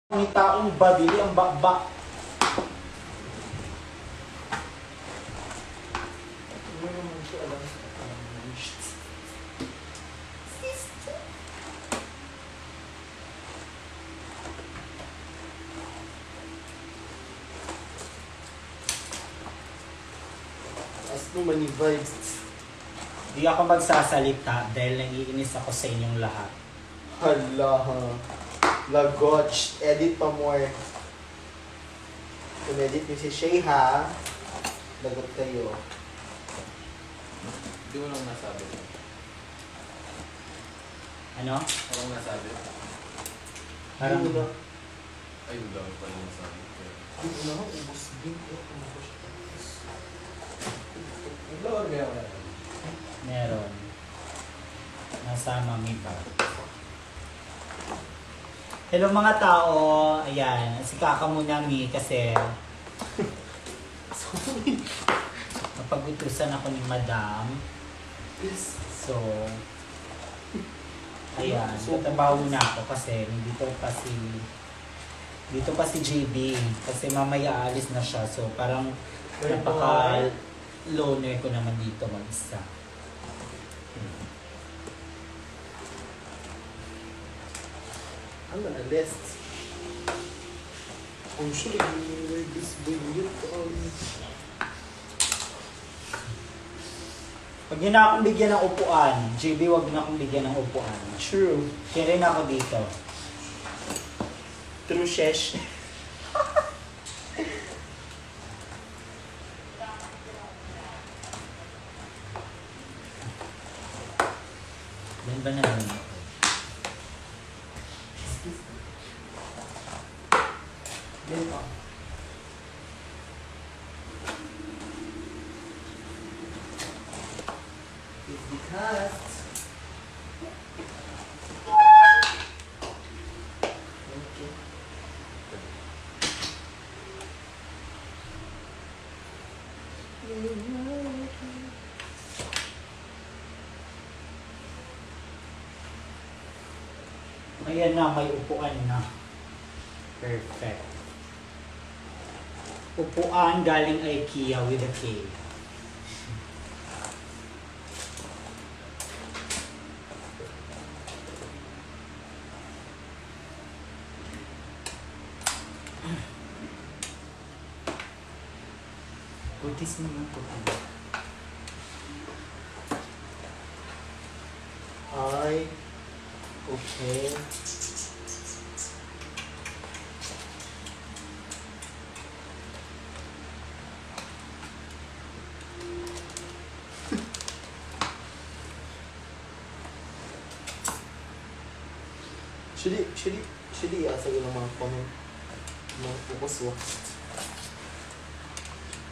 May taong babili ang bakbak. As naman yung vibes. Di ako magsasalita dahil naiinis ako sa inyong lahat. Hala ha. Lagotch. Edit pa more. Kung edit niyo si Shay ha. Lagot kayo. Hindi mo lang nasabi. Ano? Parang nasabi. Parang Hindi mo na. Ay, ang dami pa yung nasabi. Hindi mo na. Ubus din. Lower kaya wala. meron. Nasa mami ba? Hello mga tao. Ayan. Si Kaka muna mi kasi napag-utusan ako ni Madam. Yes. So, ayan. Tatabaho na ako kasi dito pa si JB. Kasi mamaya alis na siya. So, parang napaka-loner ko naman dito mag-isa. I'm gonna list. I'm sure you this video. Pag yun na akong bigyan ng upuan, JB, wag na akong bigyan ng upuan. True. Kaya rin ako dito. True, shesh. Yan ba na rin ako? Then, it's because okay. Ayan na, may upuan na. Perfect. Upuan galing IKEA with a K. Putis naman po. Ay, okay. Should iasa ko ng mga comment. Mga focus wax.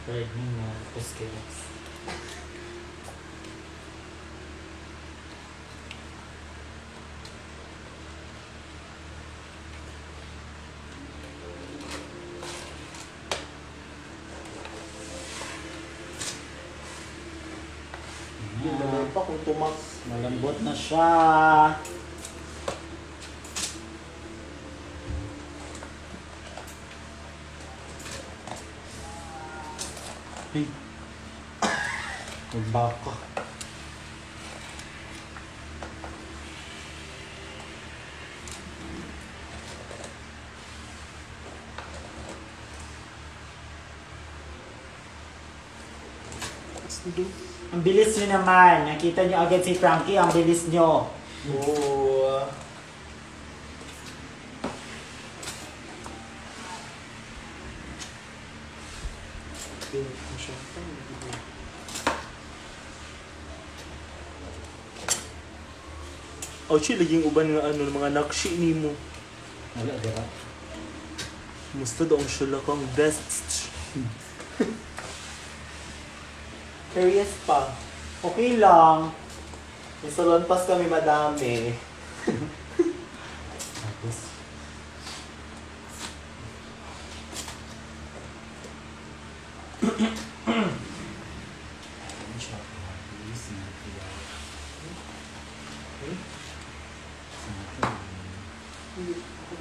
Right mo na, puskos. Yung naman pa kung tumak. Malambot na siya. Hey. Magbaka. Ang bilis nyo naman. Nakita nyo agad si Frankie. Ang bilis nyo. Oo. Oh, laging uban nga ano, mga nakshi ni mo. Wala, diba? Musta daw ang sila kang best. Curious pa. Okay lang. May salon pass kami madami. Tapos,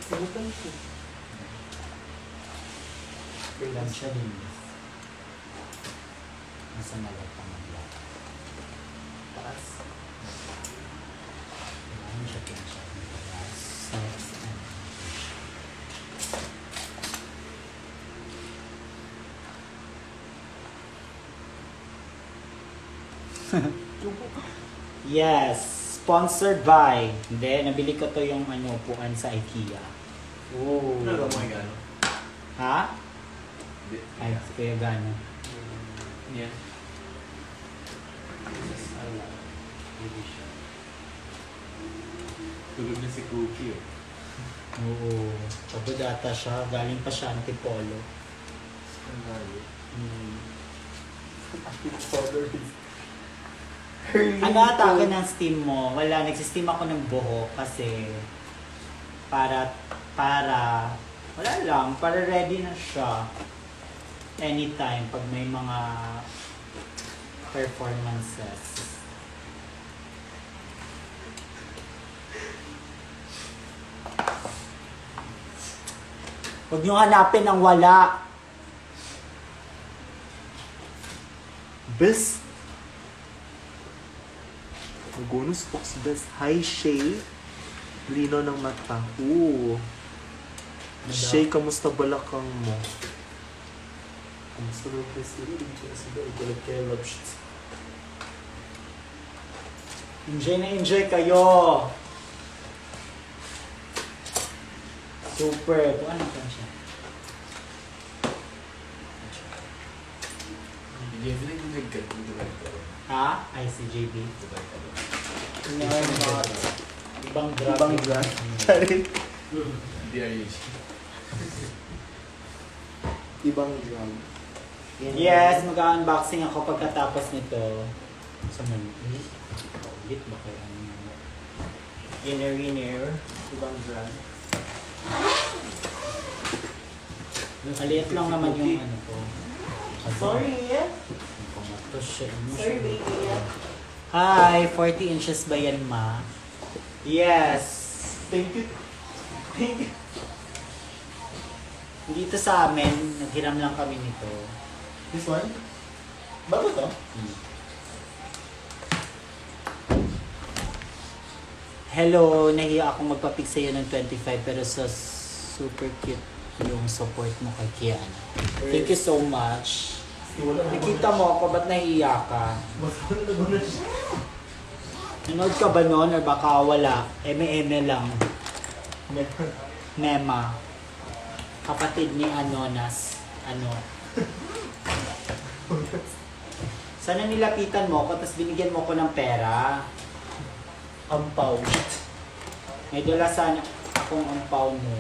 Sinutan ko. Plancha din. Nasa nalat pa maglat. Taas. Kailangan siya plancha. Size and yes, sponsored by. Hindi, nabili ko to yung ano, upuan sa IKEA. Oo. Ano mo yung gano'n? Ha? Hindi. Ay, kaya gano'n. Yan. Ala. Hindi siya. Tulog na si Cookie oh. Oo. Pagod ata siya. Galing pa siya Antipolo. Ano? Hmm. Early Ano ata ka ng steam mo? Wala, nagsisteam ako ng buhok kasi para wala lang, para ready na siya anytime pag may mga performances. Huwag niyo hanapin ang wala. Best. Magunus Fox Best High Shea. Lino ng mata. Ooh. Shea, kamusta balakang mo? Kamusta ba best? Hindi ko na sila. Igulat kaya love shit. Enjoy na enjoy kayo. Super. Ito ano pa siya? Hindi ko nag-cut yung director. Ha? ICJB. Ibang drug. Ibang drug. Charit. DRH. Ibang drug. Yes, mag-unboxing ako pagkatapos nito. Sa Manila. Ulit ba kayo? Winner. Ibang drug. Maliit lang naman yung ano ko. Sorry. Sorry, baby. Hi, 40 inches ba yan, ma? Yes. Thank you. Thank you. Dito sa amin, naghiram lang kami nito. This one? Bago to? Hello, nahiya akong magpa-pick sa'yo ng 25 pero so super cute yung support mo kay Kian. Thank you so much. Nakita mo ako, ba't nahiya ka? Mas na siya. Nanood ka ba nun or baka wala? Eme-eme lang. Mema. Kapatid ni Anonas. Ano? Sana nilapitan mo ako tapos binigyan mo ko ng pera. Ampaw. May dala sana akong ampaw mo.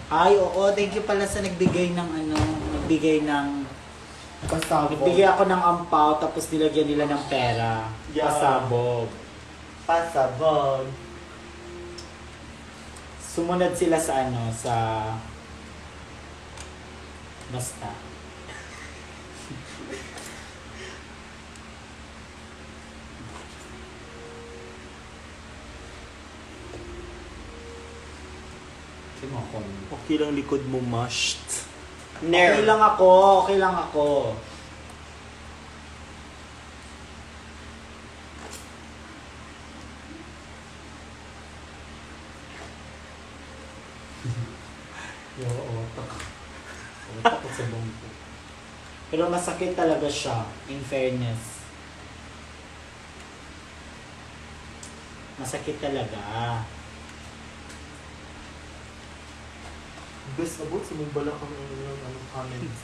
Ay, oo. Thank you pala sa nagbigay ng ano, nagbigay ng... Pasabog. Nagbigay ako ng ampaw tapos nilagyan nila ng pera. Yeah. Pasabog. Pasabog. Sumunod sila sa ano, sa... Basta. Sino ako? Okay lang likod mo, mashed. Okay lang ako, okay lang ako. Yo, otak. Otak ko sa bongko. Pero masakit talaga siya, in fairness. Masakit talaga. Best abot sa mong balakang anong comment.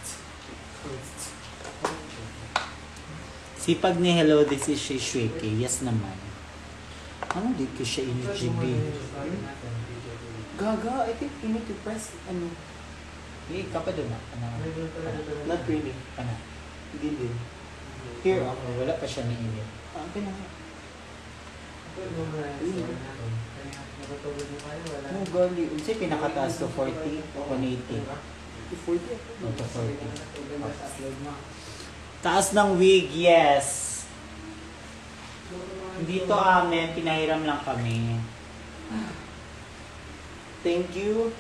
Sipag ni Hello, this is Shweke. Yes naman. Ano di ko siya in-GB? Gaga, I think you need to press, ano, Eh, ka pa doon na. not really. Kana. Hindi din. Here, wala pa siya niinit. Ah, okay na. Oh, gali. Unsay pinakataas to 40 o 180? 40. O to 40. Taas ng wig, yes. Dito amin, pinahiram lang kami. Thank you.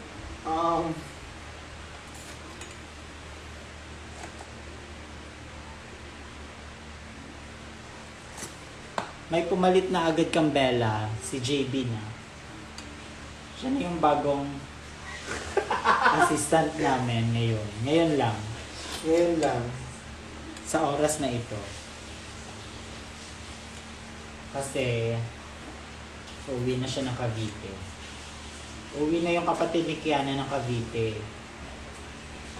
may pumalit na agad kang Bella, si JB na. Siya na yung bagong assistant namin ngayon. Ngayon lang, Ngayon lang. sa oras na ito. Kasi, uwi na siya ng Cavite. Uwi na yung kapatid ni Kiana ng Cavite.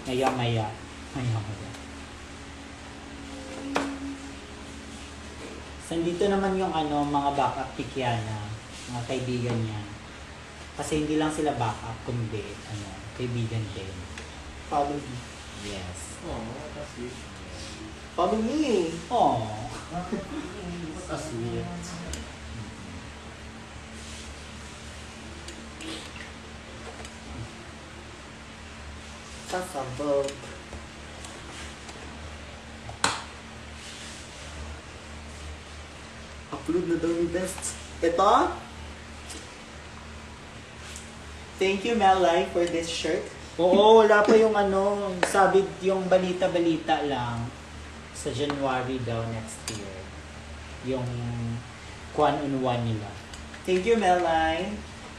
Maya-maya. Maya-maya. Sandito naman yung mga backup ni Kiana, mga kaibigan niya. Kasi hindi lang sila backup, kundi kaibigan din. Family. Yes. Oh, that's sweet. Family. Oh. That's sweet. Sasabog. Upload na daw ni Best. Ito? Thank you, Melay, for this shirt. Oo, wala pa yung sabi yung balita-balita lang sa January daw next year. Yung Kwan-on-One nila. Thank you, Melay.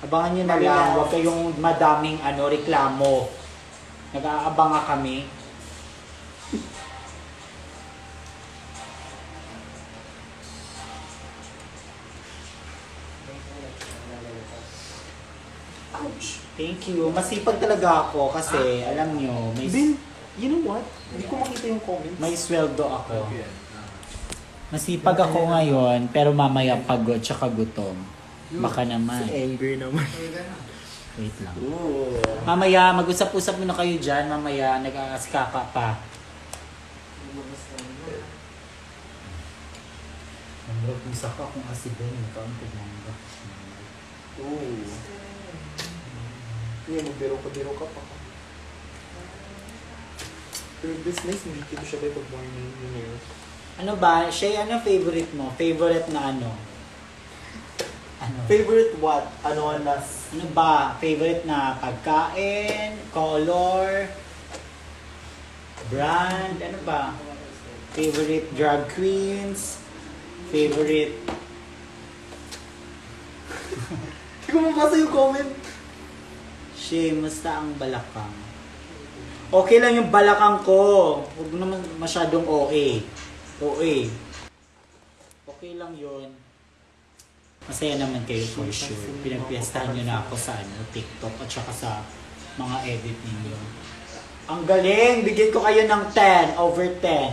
Abangan nyo na lang, huwag kayong madaming reklamo. Nag-aabang nga kami. Ouch. Thank you. Masipag talaga ako kasi alam nyo, Ben, you know what? Hindi ko makita yung comments. may sweldo ako. Okay. Masipag ako ngayon, pero mamaya pagod tsaka gutom. Baka naman. Angry naman. Wait lang. Ooh. Mamaya, mag-usap-usap muna kayo dyan. Mamaya, nag-aaskaka pa. Ang mag-usap ka kung asiben, ikaw ang pagmangga. Ooh. Hindi, magbiro ka pa. Pero this nice, hindi ko siya by pag-morning yun. Ano ba? Shay, ano favorite mo? Favorite na ano? Ano? Favorite what? Ano anas? Ano ba? Favorite na pagkain, color, brand, ano ba? Favorite drag queens, favorite... Hindi ko mabasa yung comment. Shay, musta ang balakang? Okay lang yung balakang ko. Huwag naman masyadong OA. OA. Okay lang yun. Masaya naman kayo for sure. Pinagpiestahan nyo na ako sa TikTok at saka sa mga edit ninyo. Ang galing! Bigyan ko kayo ng 10 over 10.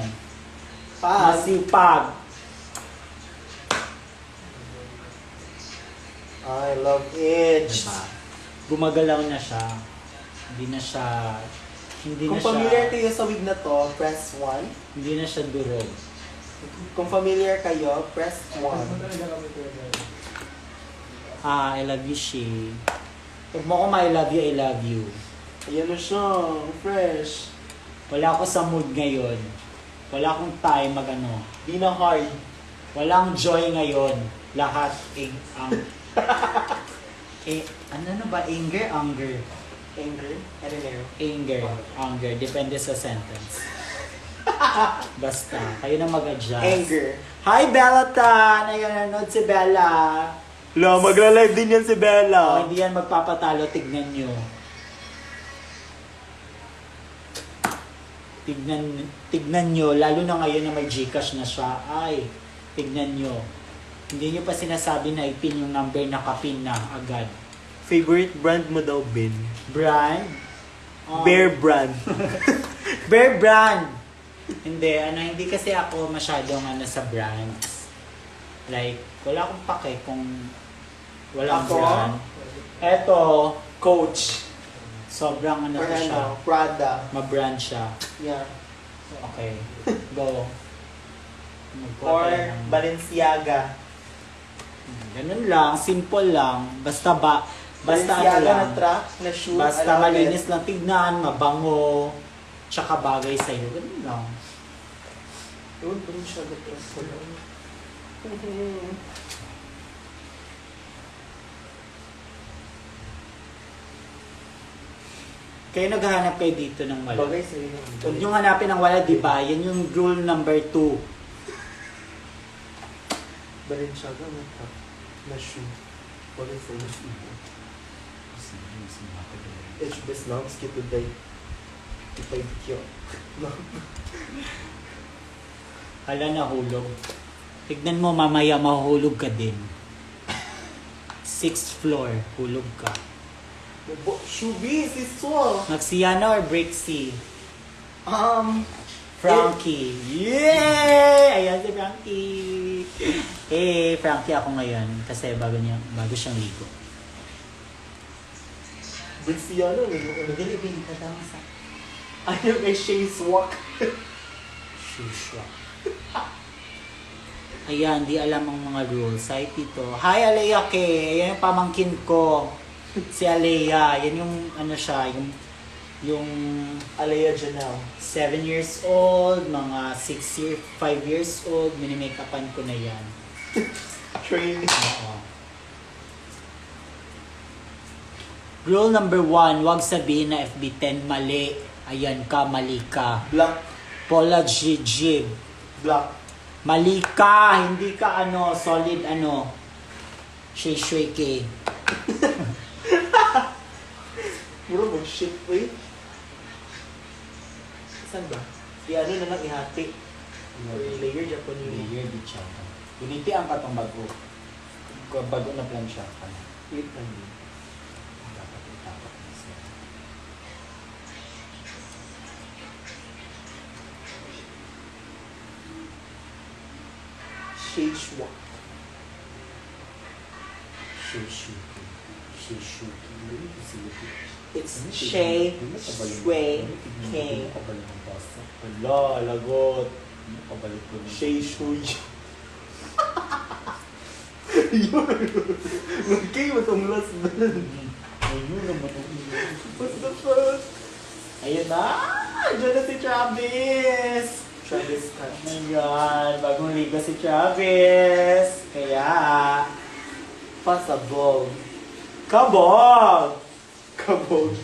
Masipag. I love it. Diba? Gumagalaw na siya. Hindi na Kung siya, familiar kayo sa wig na to, press 1. hindi na siya durog. Kung familiar kayo, press 1. I love you, Shay. Huwag mo ko I love you, I love you. Ayan na siya, fresh. Wala ako sa mood ngayon. Wala akong time Di na hard. Walang joy ngayon. Lahat ano ba? Anger? Anger. Anger? I don't know. Anger. Anger. Depende sa sentence. Basta. Kayo na mag-adjust. Anger. Hi, Bella Tan! Ayun, nanonood si Bella. Lo, magla-live din yan si Bella. Hindi yan magpapatalo. Tignan nyo. Tignan nyo. Lalo na ngayon na may Gcash na siya. Ay, tignan nyo. Hindi nyo pa sinasabi na ipin yung number na kapin na agad. Favorite brand mo daw, Ben? Brand? Bear brand. Bear brand! Hindi kasi ako masyadong sa brands. Like, wala akong pake kung walang Ako? brand. Eto, Coach. sobrang Or siya. Prada. Ma-brand siya. Yeah. Okay, go. Magkuha Or tayo ng- Balenciaga. Ganun lang, simple lang. Basta Balenciaga lang. na track, na shoe. Basta I love malinis lang tignan, mabango, tsaka bagay sa'yo. Ganun lang. it. Yun, ganun siya. Gatras ko lang. Kayo naghahanap kayo dito ng wala. Bagay sa'yo. Huwag nyo hanapin ng wala, di ba? Yan yung rule number 2. Balenciaga mata. Na shoe. What is the shoe? HBS lang, skito day. Ipay kyo. Hala, nahulog. Tignan mo, mamaya mahuhulog ka din. 6th floor, hulog ka. Shubi, si Sol. Maxiana or Brixie? Frankie. Yay! Ayan si Frankie. Eh, Frankie ako ngayon kasi bago siyang ligo. Brixiano, Magalibin ka daw sa ayaw kay Shay's walk. Shusha. Ayan, di alam ang mga rules. Hi, Tito. Hi, Alea K. Ayan yung pamangkin ko. Si Alea. Yan yung, ano siya, yung Alea Janelle. 7 years old, mga 5 years old, mini-make-upan ko na yan. Training. Oo. Rule number 1, huwag sabihin na FB10 mali. Ayan ka, mali ka. Black. Paula Jijig. Black. Mali ka, hindi ka solid shui ke. Puro mag-shit, wait. Saan ba? Di ano na lang ihati. Layer Japanese. Layer di siya. Uniti ang katong bago. Bago na plan siya. Wait lang din. Dapat itapat na siya. Shay's walk. Shishuki. It's Shay, Shui, K. Wala, lagot. Shay Shui. Yun. Okay, matumlas doon. Ayun naman ang What's the fuck? ayun na! Diyan na si Travis! Travis Scott. Oh my God! Bagong liga si Travis! Kaya... Pasabog. Kabog! Kabog.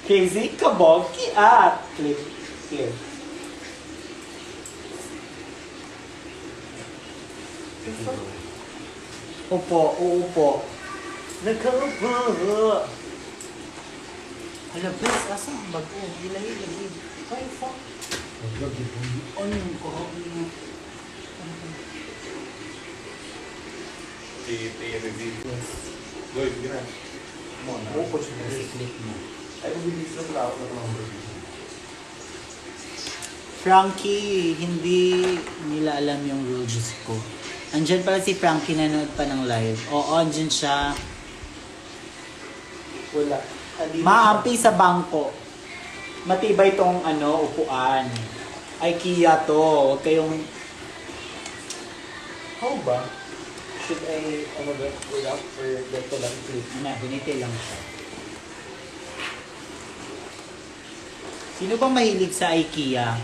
Casey Kabog Kiat! Click. Here. Upo, uupo. Nakabog. Hala, bes, asa ang bago? Ilahi. Ay, fuck. Ano yung kahapon mo? Yes. Goy, gina. Mo na. Upo siya. Kasi click mo. Ay, mabilis lang lang ako ng mga Frankie, hindi nila alam yung rules ko. Andyan pala si Frankie, nanood pa ng live. Oo, andyan siya. Wala. Andito Maampi sa bangko. Matibay tong upuan. IKEA to. Huwag kayong... How ba? Should I, wait up or dito lang click? Ginite lang siya. Sino bang mahilig sa IKEA?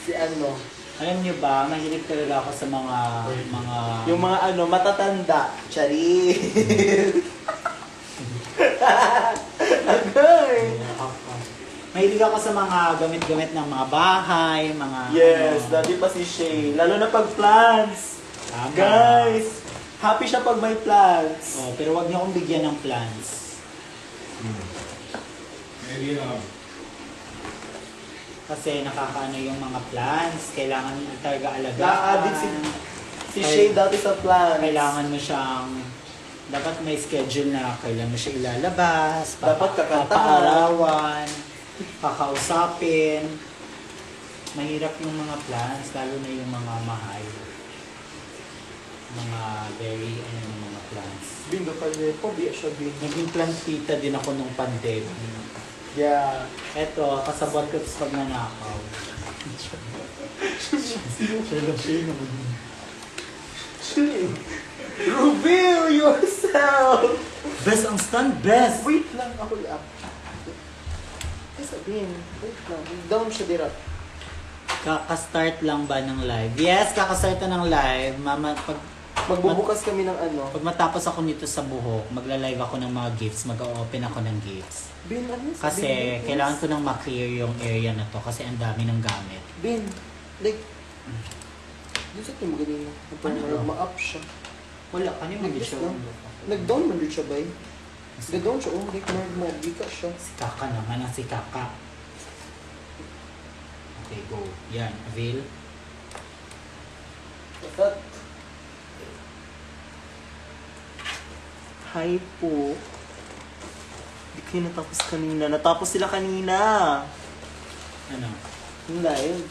Si ano? Alam niyo ba, mahilig talaga ako sa mga... Yung mga matatanda. Chari. Agay! Mahilig ako sa mga gamit-gamit ng mga bahay, mga... Yes, dati pa si Shay. Lalo na pag plants. Tama. Guys, happy siya pag may plants. Oh, pero wag niyo akong bigyan ng plans. Maybe na. Kasi nakakaano yung mga plants. Kailangan mo talaga alagaan. Na-addict si Shay dati sa plants. Kailangan mo siyang... Dapat may schedule na kailan mo siya ilalabas. Dapat kakantahan. Papaarawan. Kakausapin. Mahirap yung mga plants. Lalo na yung mga mahal. Mga very, mga plants. Bingo pa niya. Pobi siya bingo. Naging plantita din ako nung pandemic. Yeah. Eto, kasabot ko sa pagnanakaw. Shay. Reveal yourself! Best ang stand, best! Wait lang ako up. Ay sabihin, wait lang. Down siya dirap. Kaka-start lang ba ng live? Yes, kaka-start na ng live. Mama, Magbubukas kami ng pag matapos ako nito sa buhok, magla-live ako ng mga gifts, mag-open ako ng gifts. Bin, ano? Kasi Bin, kailangan ko nang ma-clear yung area na to kasi ang dami ng gamit. Bin, like, Doon sa ito ganina. Ano? Ma-up siya. Wala, kanina hindi siya. Nag-down man din siya ba? Nag-down siya. Oh, like mag-bika siya. Si Kaka naman ang si Kaka. Okay, go. Yan, avail. Dapat. Hi po. Hindi kayo natapos kanina. Natapos sila kanina. Ano? Yung live.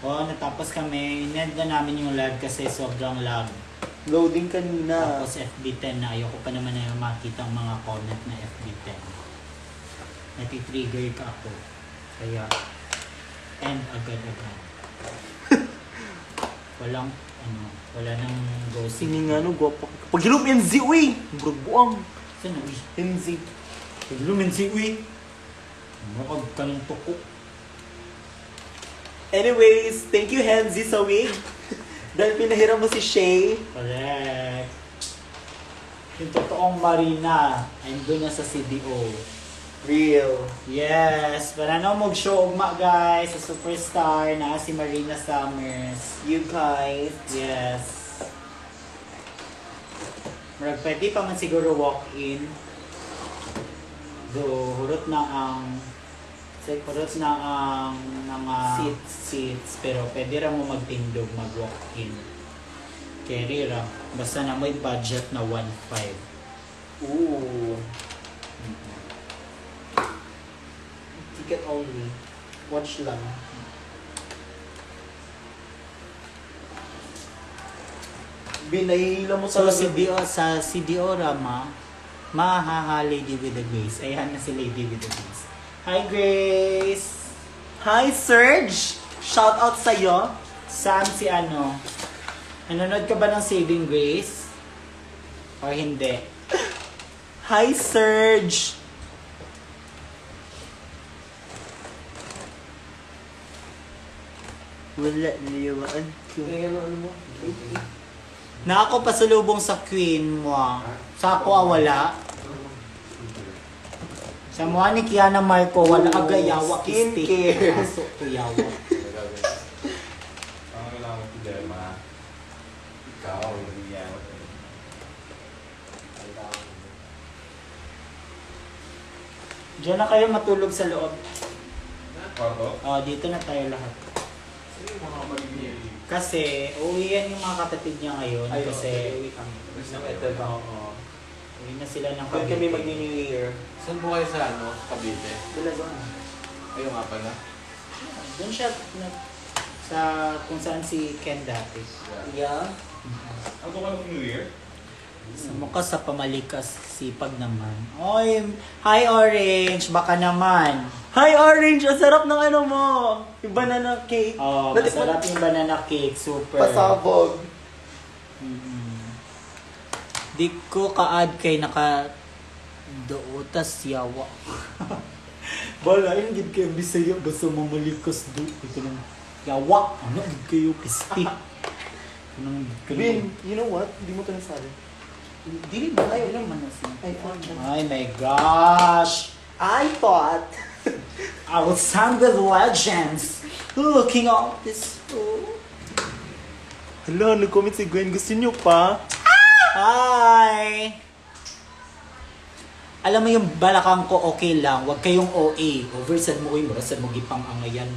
Oo, natapos kami. Need na namin yung lag kasi sobrang lag. Loading kanina. Tapos FB10 na. Ayoko pa naman na makita ang mga comment na FB10. Natitrigger ka ako. Kaya, end agad-agad. Walang, wala nang ghosting. Sini nga no, gwapo. Paghilom NZ, uy! Brog buang. Saan na, uy? NZ. Paglumin si uy. Makag ka ng tuko. Anyways, thank you Henzi sa wig. Dahil pinahiram mo si Shay. Correct. Yung totoong Marina, andun na sa CDO. Real. Yes, para na mag-show ugma guys sa Superstar na si Marina Summers. You guys. Yes. Marag pwede pa man siguro walk-in. Do hurot na ang mga seats pero pwede ra mo magtindog mag-walk-in. Carry ra. Basta na may budget na 1.5. Ooh. Ticket only. Watch lang. Binahila mo So talaga. sa CDO Rama, mahaha Lady with the Grace. Ayan na si Lady with the Grace. Hi Grace! Hi Serge! Shout out sa'yo. Saan si ano? Nanonood ka ba ng Saving Grace? Or hindi? Hi Serge! Wala niliwaan ko. Ano mo? Na ako pasulubong sa Queen mo. Sa ako wala. Sa mga ni Kiana Marco, wala Oh, agayawa skincare. Aso, kuyawa. Ang kailangan mo problema, ikaw, nangyayawat. Diyan na kayo matulog sa loob. Kwarto? Oh, dito na tayo lahat. Sino yung mga maligyan? Kasi, uwi yan yung mga kapatid niya ngayon. Kasi, oo. Uwi na sila ng Kaya kami mag-New Year. Saan po kayo sa ano? Cavite? Dalawa. Ayun nga pala. Doon siya sa kung saan si Ken dati. Yeah. Ano ka ng New Year? Sa mukha sa pamalikas, sipag naman. Oy, hi Orange, baka naman. Hi Orange! Ang sarap ng ano mo! Yung banana cake. Oh, Dati masarap yung banana cake, super. Pasabog. Di ko ka-add kay naka dootas yawa. Bala, yung gid kayo Bisaya, basta mamalikas do. Ito nang yawa. Ano, gid kayo pisti. Nang Bin, you know what? Hindi mo ito nasabi. Dili ba kayo lang manasin? iPhone. Ay my gosh! I thought. I will sound with legends. Looking up this fool. Hala, nag-comment si Gwen. Gusto niyo pa? Hi! Alam mo yung balakang ko okay lang, wag kayong OA. Oversad mo ko yung marasad mo gipang angayan.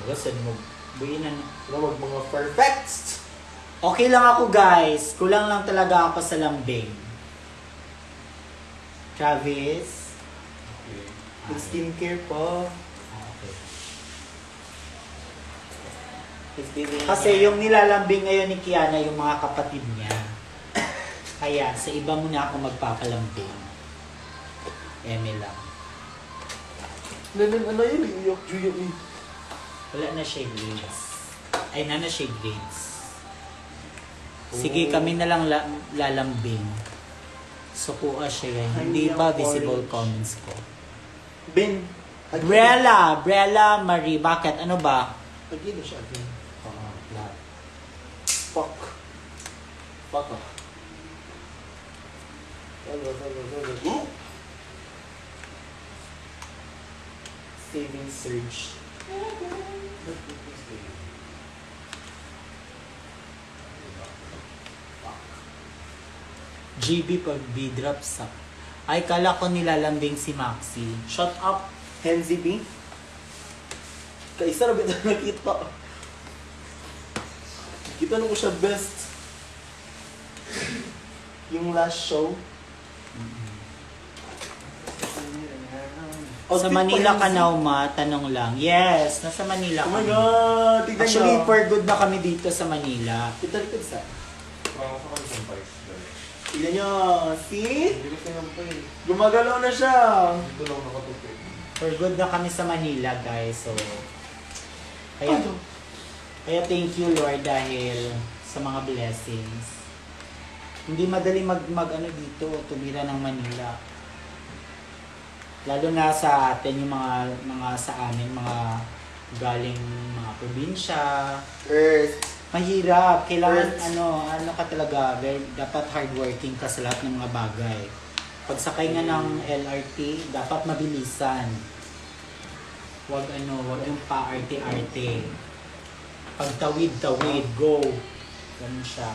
Marasad mo. Buinan. Wag mga perfect. Okay lang ako guys. Kulang lang talaga ako sa lambing. Travis? Okay. Mag-skincare pa. Okay. Kasi yung nilalambing ngayon ni Kiana yung mga kapatid niya. Kaya sa iba muna ako magpapalambing. Eme lang. Ano yun? Uyok-juyok eh. Wala na siya grades. Ay, na siya grades. Sige, kami na lang lalambing. Sukuha siya yan. Hindi ba visible comments ko? Ben. Brella Marie, bakit? Ano ba? Pag-ino siya. Ben. Oo, lahat. Fuck. Fuck off. Saving surge. GB pag B-drop sa... Ay, kala ko nilalambing si Maxi. Shut up, Henzy B. Kaisa na bita nakita. Kita nung ko siya best. Yung last show. Sa Manila ka na uma, tanong lang. Yes, nasa Manila Oh my kami. God! Tignan Actually, nyo. for good na kami dito sa Manila. Kita rin sa. Parang sa kami sampay. Tignan nyo. See? Hindi ko sinampay. Gumagalaw na siya. Dito lang nakatupid. For good na kami sa Manila, guys. So, kaya thank you, Lord, dahil sa mga blessings. Hindi madali mag ano dito, tumira ng Manila. Lalo na sa atin, yung mga sa amin, mga galing mga probinsya. Earth. Mahirap. Kailangan, Earth. ano ka talaga, dapat hardworking ka sa lahat ng mga bagay. Pagsakay nga ng LRT, dapat mabilisan. Wag yung pa-arte-arte. Pagtawid-tawid, go. Ganun siya.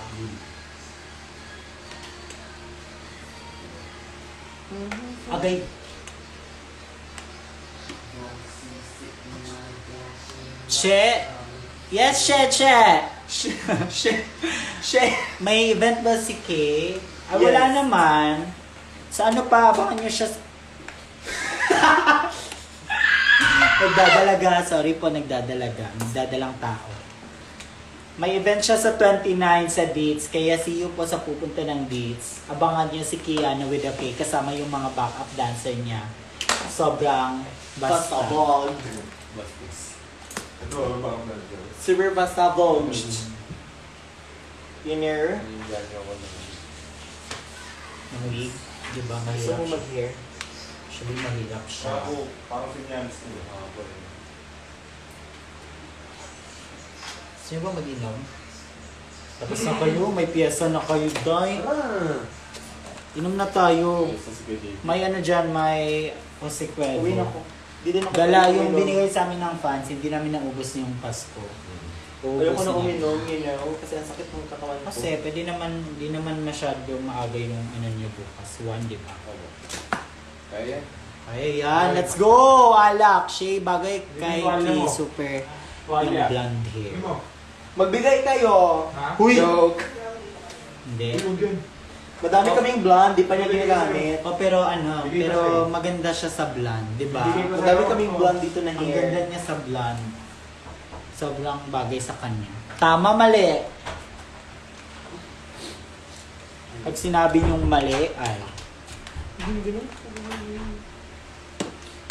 Agay. Che! Yes, Che! May event ba si Kay? Ah, wala Yes. naman. Sa ano pa? Baka nyo siya... Nagdadalaga. Sorry po, nagdadalaga. Nagdadalang tao. May event siya sa 29 sa Dates. Kaya see you po sa pupunta ng Dates. Abangan nyo si Kiana with the K. Kasama yung mga backup dancer niya. Sobrang basta. Basabog. Bastos. Ito, ano ba ang medyo? Super basabog. Inner. Hindi niya ako naman. Ng wig. Diba? Gusto Mahirap mo siya. mag-hair? Actually, mahirap siya. Parang finance ko. Hapon. Sino ba mag-inom? Tapos na kayo, may piyesa na kayo, day. Inom na tayo. Sa sige. May ano dyan, may Josequel. Uwi na ko. Di din ako Gala yung uminom. binigay sa amin ng fans, hindi namin naubos yung Pasko. Ayoko na niya. uminom, you know, kasi ang sakit ng katawan ko. Kasi pwede naman, di naman masyado maaga yung ano nyo bukas. 1, di ba? Kaya? Ay, yan. Let's go! Alak! Shay, bagay kay Wala mo. super Wala. yung blonde hair. Magbigay kayo! Ha? Huy! Joke! Hindi. Madami kaming blonde, di pa niya ginagamit. Oh, pero ano, Bigay pero ko sa'yo. maganda siya sa blonde, di ba? Bigay ko Madami kaming blonde dito na Ang ganda hair. niya sa blonde. Sobrang bagay sa kanya. Tama, mali. Pag sinabi niyong mali, ay.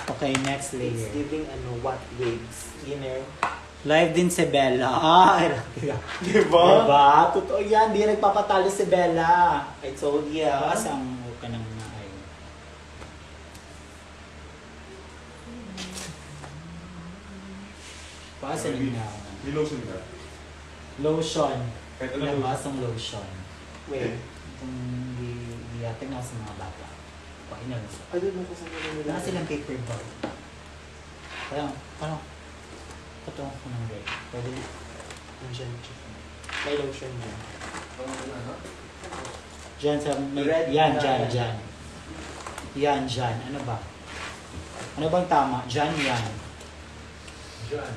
Okay, next It's layer. giving what wigs, you know? Live din si Bella. Ay, Diba? diba? Totoo yan, di nagpapatalo si Bella. I told you. Bakas ang ka ng ay. Bakas ang na. May lotion ka? Lotion. Kahit ano Labas ang lotion. Wait. Kung di yata nga sa mga bata. Painan siya. I don't know kung saan nila Wala silang paper bag. Parang, patungkol ko ng red. Pwede, Nandiyan. May lotion dyan. dyan sa, may, Red yan, na. dyan. Yan, dyan. Ano ba? Ano bang tama? Dyan, yan.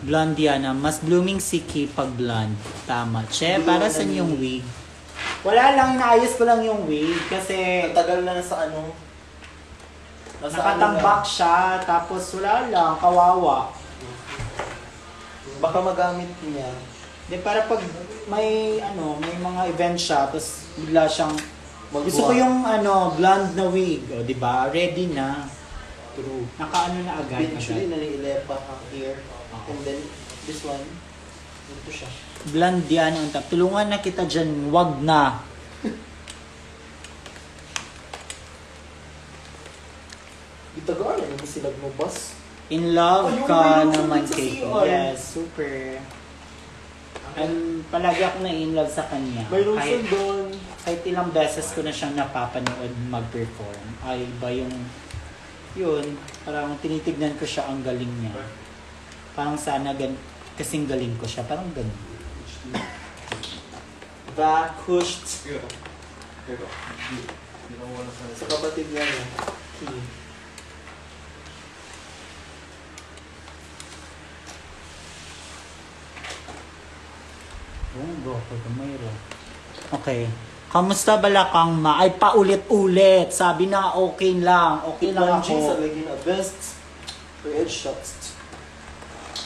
Blonde yan. Mas blooming si Kay pag blonde. Tama. Che, para sa yung wig? Wala lang, inaayos ko lang yung wig kasi Ang tagal na nasa ano. nakatambak siya. Tapos wala lang, kawawa. Baka magamit niya. Di para pag may may mga event siya, tapos bigla siyang gusto ko yung blonde na wig, o di ba? Ready na. True. Nakaano na agad. Eventually, agad. naliilepa ang ear. And then, this one, ito siya. Blonde yan ang tap. Tulungan na kita dyan, wag na. Itagaan na naman sila lumabas. In love Oh, yung ka may lotion naman din sa kay CR. Yes, super. And palagi ako na in love sa kanya. May lotion doon. Kahit ilang beses ko na siyang napapanood mag-perform. Ay, iba yung yun, parang tinitignan ko siya, ang galing niya. Parang sana kasing galing ko siya, parang ganun. Vacuushed. Pero, Sa kapatid niya niya. Bongga, pagkamayro. Okay. Kamusta balakang ma? Ay, paulit-ulit. Sabi na okay lang. Okay lang Sa ako. lagi na best. Red shots.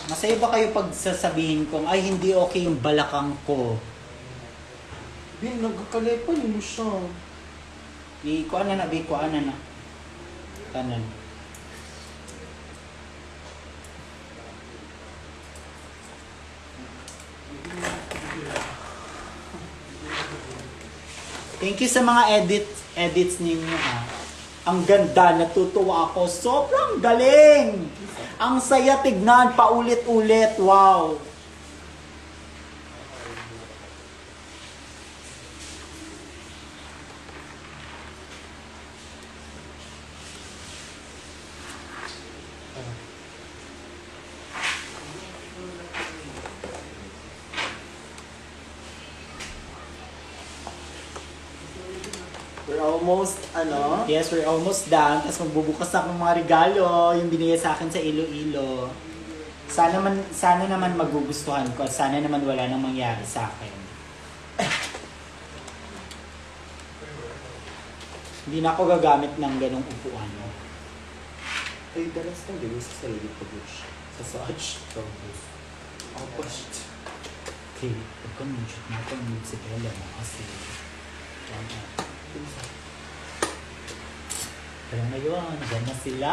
Masaya ba kayo pag sasabihin kong, ay, hindi okay yung balakang ko? Bin, nagkakalepan mo siya. Kuan na. Tanan. Thank you sa mga edits ninyo ha. Ang ganda, natutuwa ako. Sobrang galing! Ang saya tignan, paulit-ulit. Wow! We're almost, Yes, we're almost done. Tapos magbubukas na akong mga regalo, yung binigay sa akin sa Iloilo. Sana naman magugustuhan ko at sana naman wala nang mangyari sa akin. Hindi na ako gagamit ng ganong upuan. ay, dalas kang gawin sa sarili ko, Butch. Sa Saj. Oh, gosh. Okay, pag ka-mute na ako, mute si Ella na kasi. Pero ngayon, dyan na sila!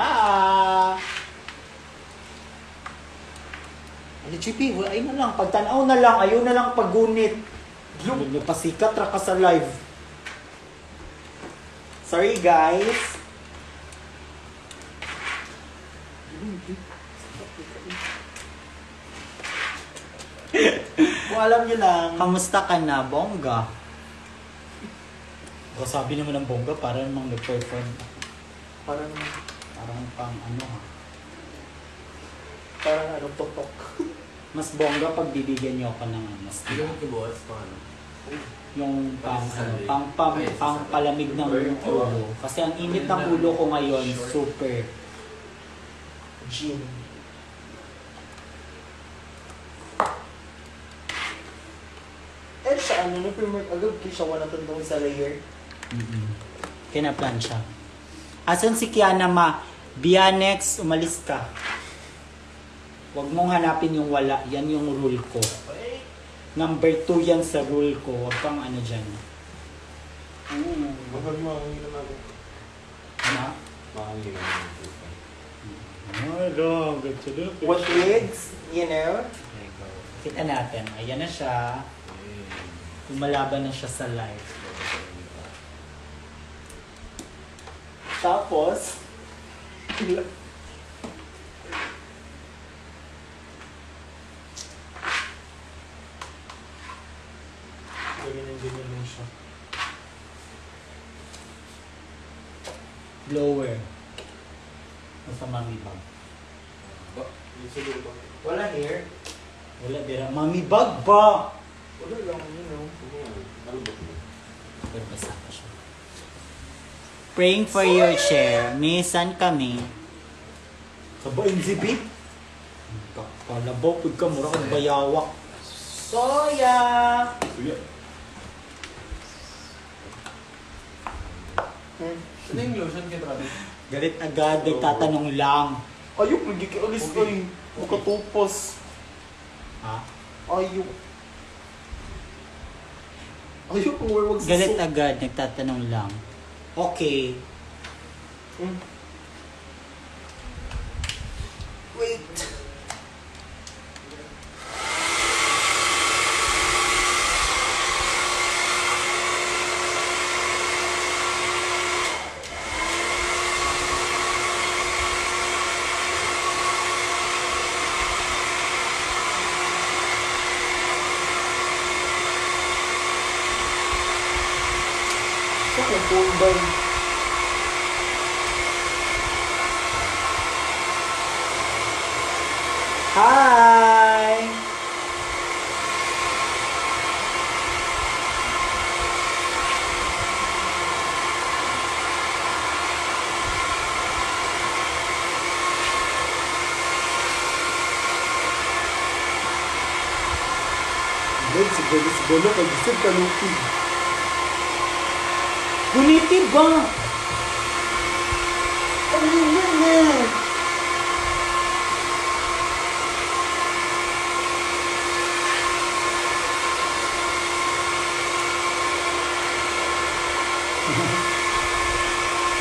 Ano, GP, ay na lang, pagtanaw na lang, ayaw na lang paggunit. Hindi nyo pasikat ra ka sa live. Sorry guys. Kung alam nyo lang, Kamusta ka na, bongga? O sabi naman ng bongga, parang namang nag-perform. parang Pang ano ha. totok. Mas bongga pag bibigyan niyo ako ng mas hindi mo kibukas pa ano. yung pang palamig ng ulo. Kasi ang init ng ulo ko ngayon, super. Gin. Siya, na-permit agad kaya siya wala tandong sa layer. Kinaplan siya. Asan si Kiana ma? Bianex, umalis ka. Huwag mong hanapin yung wala. Yan yung rule ko. Number 2 yan sa rule ko. Huwag kang ano dyan. Mahal mo ang ilan ako. Ano? Makangin naman. Hello, good to do. What wigs, you know? Kita natin. Ayan na siya. Lumalaban na siya sa live. Tapos, ganyan lang siya. Blower. Nasa mami bag. Wala hair. Wala dira. Mami bag ba? Wala lang, you know. Pero basa pa siya. Praying for your chair. Minsan kami. Sabain si Pip. Kalabaw, pag ka mura kang bayawak. Soya! Ano yung lotion kay Travis? Galit agad, nagtatanong lang. Ayok, nagikialis ka eh. Makatupos. Ha? Ayok. Ayok, kung wag sa Galit agad, nagtatanong lang. Okay. Wait. Sa kung pulban. Hi! Galis bala kay gisag kalupig. Gunitin ba? Ano yun eh?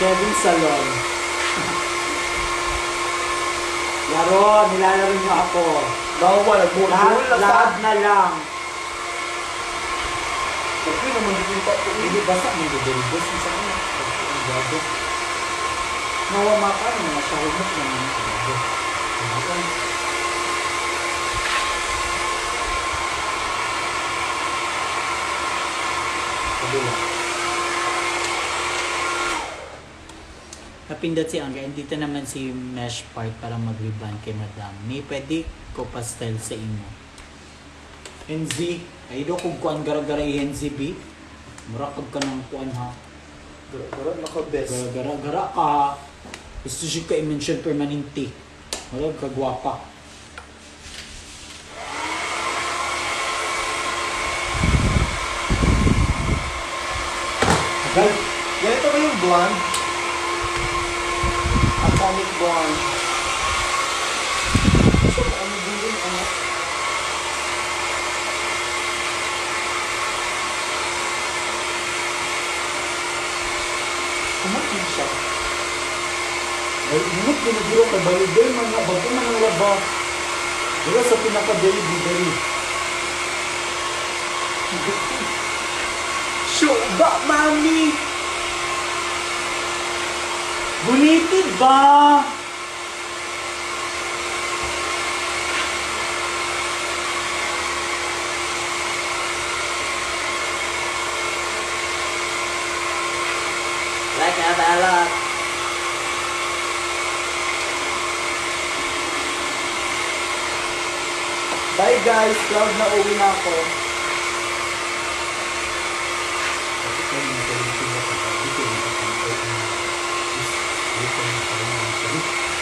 Kevin Salon. Laro, nilalaro niyo ako. Bawa, nagmulmul na Lahat na lang. Sabi naman yung pa. Hindi basta may dudulbos sa kanya. Ang gado. Nawa makain na masyahumot naman. Ang gado. Kabila. Napindot si Angga, dito naman si mesh part para mag-reband kay Madam. Ni pwede ko pastel sa inyo. NZ, ay do kung kuan gara-gara NZB. Murakag ka ng kuan ha. Gara naka-best. Gara-gara ka. Gusto siya ka i-mention permanente. Wala ka gwapa. Gal, ganito ba yung blonde? Atomic blonde. So, ano din yun? Ano? Kumatin siya. Ay, ingat binagiro ka balibay mga bago mga laba. Wala sa pinaka-delivery. Show ba, mami? Bunitin ba? Like a ballad. Bye guys, proud na uwi na ako.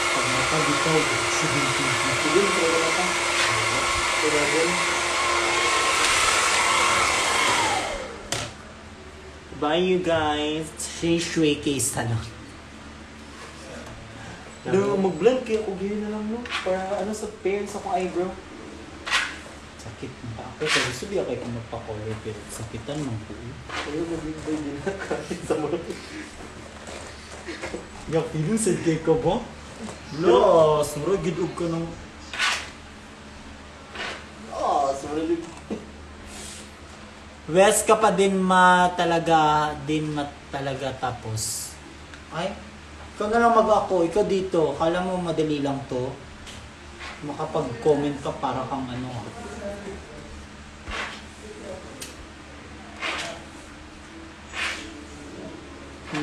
Pag napabitaw, subitin. Sige, sila na ka. Sila din. Bye you guys. Si Shui Case Salon. No, mag-blend kayo ako gawin na lang, no? Para ano sa pair sa akong eyebrow. Sakit na ako. Kasi gusto di ako kung magpa-color pero sakitan mo po. Ayaw mag-blend din na kahit sa mga. Yak, feeling sad kay ka ba? No, sumura gidug ka ng... Sumalig. West ka pa din talaga tapos. Ay, ikaw na lang mag-ako. Ikaw dito. Kala mo madali lang to. Makapag-comment ka para kang ano.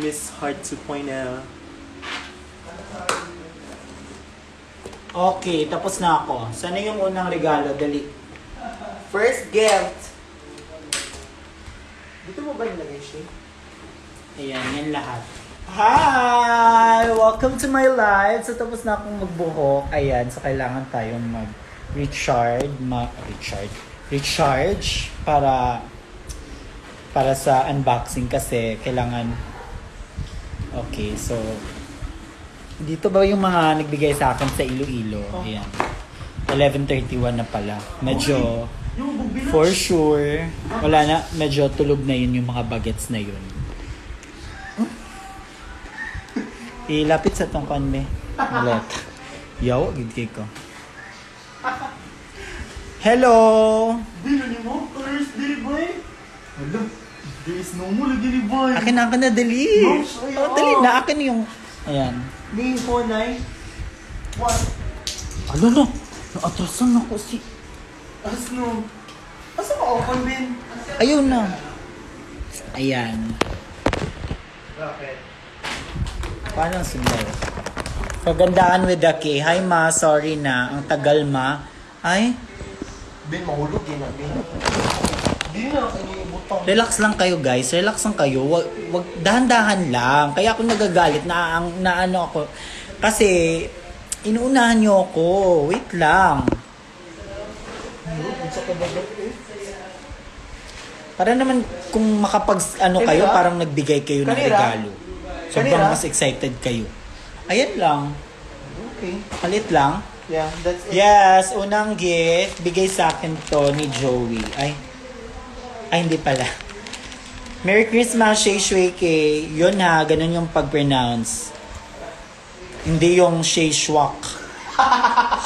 Miss Heart 2.0. Okay, tapos na ako. Sana yung unang regalo? Dali. First gift. Dito mo ba nilagay siya? Ayan, yan lahat. Hi! Welcome to my live. So, tapos na akong magbuhok. Ayan, so kailangan tayong recharge para sa unboxing kasi kailangan. Okay, so dito ba yung mga nagbigay sa akin sa Iloilo? Ayan. 11:31 na pala. Medyo for sure wala na, medyo tulog na yun yung mga bagets na yun. Ilapit sa tong kanme. Ulit. Yaw, gid ko. Hello! Dino ni mo? Colors dili boy? Ano? There is no more lagi ni boy. Akin na dali. No, sorry, Oh, dali na akin yung ayan. Ni Honay. What? Ano na? Naatrasan ako si... Asno? Asa ka open bin? Ayun na. Ayan. Bakit? Paano sunod? Pagandaan with the K. Hi ma, sorry na. Ang tagal ma. Ay, Bin, mahulog din na bin. Di na, kanya butang. relax lang kayo guys. Relax lang kayo. Wag dahan-dahan lang. Kaya ako nagagalit na ano ako. Kasi inuunahan niyo ako. Wait lang. Mahulog, sa kabagat eh. Para naman kung ano kayo, Kanina? parang nagbigay kayo ng Kanina? regalo. Sobrang Kanina? mas excited kayo. Ayan lang. Okay. Palit lang. Yeah, that's it. Yes, unang gift, bigay sa akin to ni Joey. Ay, hindi pala. Merry Christmas, Shay Shui K. Yun ha, ganun yung pag-pronounce. Hindi yung Shay Shuak.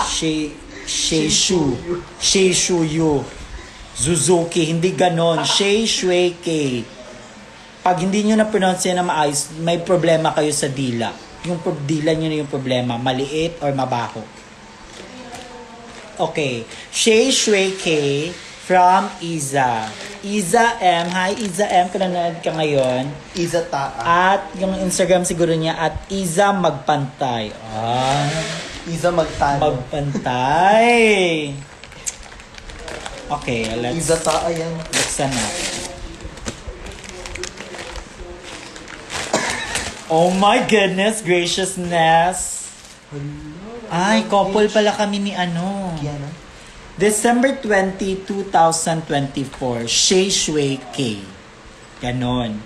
Shay Shu. Shay Shu Yu. Suzuki, hindi ganon. Shay Shui K. Pag hindi nyo na-pronounce yan na maayos, may problema kayo sa dila. Yung dila nyo na yung problema. Maliit or mabaho. Okay. Shay Shui K from Iza. Iza M. Hi Iza M. Kung nanonood ka ngayon. Iza taa. At yung Instagram siguro niya at Iza Magpantay. Iza magtano. Magpantay. Okay, Iza taa yan. buksan natin. Oh my goodness, graciousness. Ay, couple pala kami ni ano. Kiana. December 20, 2024, Shay Shui K. Ganon.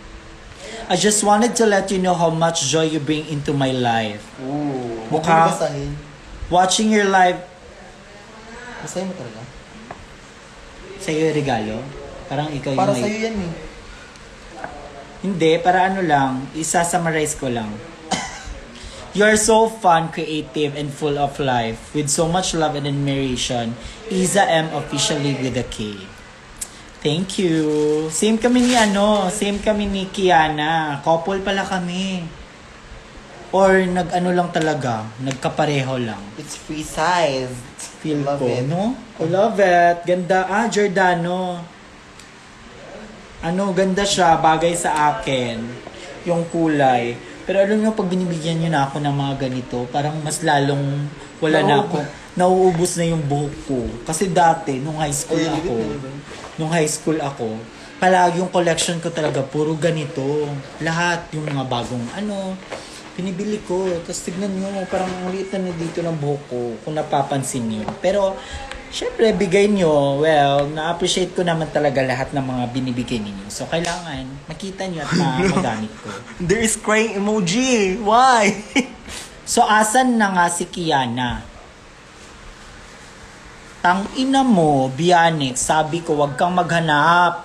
I just wanted to let you know how much joy you bring into my life. Ooh. Mukha- Huwag mo basahin. Watching your live, Basahin mo talaga. sa'yo yung regalo? Parang ikaw yung Para may- sa'yo yan eh. Hindi, para ano lang, isa-summarize ko lang. You are so fun, creative, and full of life. With so much love and admiration, Iza M officially with a K. Thank you. Same kami ni Kiana. Couple pala kami. Or nag-ano lang talaga, nagkapareho lang. It's free size. Feel Love ko, it. no? I love it. Ganda. Giordano. Ganda siya. Bagay sa akin. Yung kulay. Pero alam nyo, pag binibigyan nyo na ako ng mga ganito, parang mas lalong wala na ako. Nauubos na yung buhok ko. Kasi dati, nung high school ako, palagi yung collection ko talaga, puro ganito. Lahat, yung mga bagong pinibili ko. Tapos tignan nyo, parang ang liit na dito ng buhok ko, kung napapansin nyo. Pero, syempre, bigay nyo, well, na-appreciate ko naman talaga lahat ng mga binibigay ninyo. So, kailangan makita nyo at magamit ko. There is crying emoji. Why? So, asan na nga si Kiana? Tang-ina mo, Bianik, sabi ko, wag kang maghanap.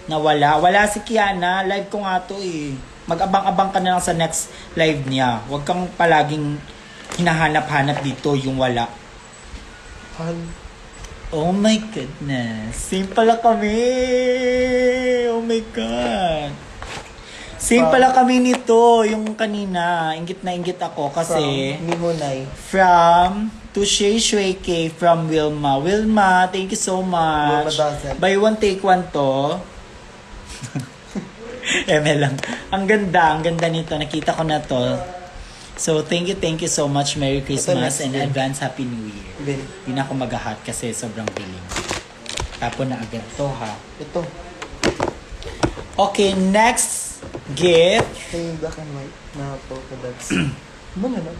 Nawala. Wala si Kiana. Live ko nga to eh. Mag-abang-abang ka na lang sa next live niya. Wag kang palaging hinahanap-hanap dito yung wala. Oh my goodness. Same pala kami. Oh my God. Same pala kami nito. Yung kanina. Inggit na inggit ako kasi Mimonay. from to Shay Shui K from Wilma. Wilma, thank you so much. Wilma doesn't. Buy one, take one to. ML lang. Ang ganda nito. Nakita ko na to. So, thank you so much. Merry Christmas next and year. advance Happy New Year. Very. Hindi na ako mag-hot kasi sobrang biling. Tapon na agad to ha. Ito. Okay, next gift. Ito yung black and white na polka dots. Ano na?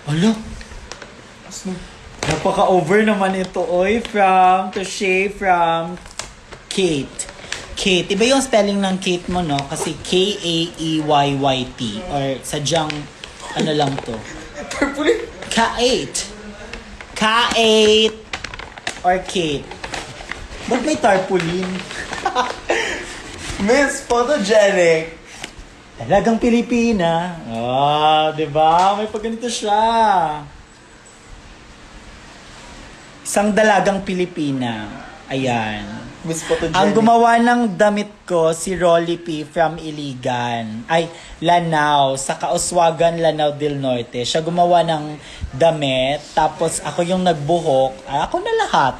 Alo, Asno. napaka-over naman ito, oy. From, to Shay, from Kate. Kate. Iba yung spelling ng Kate mo, no? Kasi K-A-E-Y-Y-T. Or sadyang, ano lang to. Purple. K-8. K-8. Or Kate. Ba't may tarpaulin? Miss Photogenic. Talagang Pilipina. Di ba? May pagganito siya. Isang dalagang Pilipina. Ayan. Miss Photogenic. Ang gumawa ng damit ko, si Rolly P. from Iligan. Ay, Lanao. Sa Kauswagan, Lanao del Norte. Siya gumawa ng damit. Tapos ako yung nagbuhok. Ako na lahat.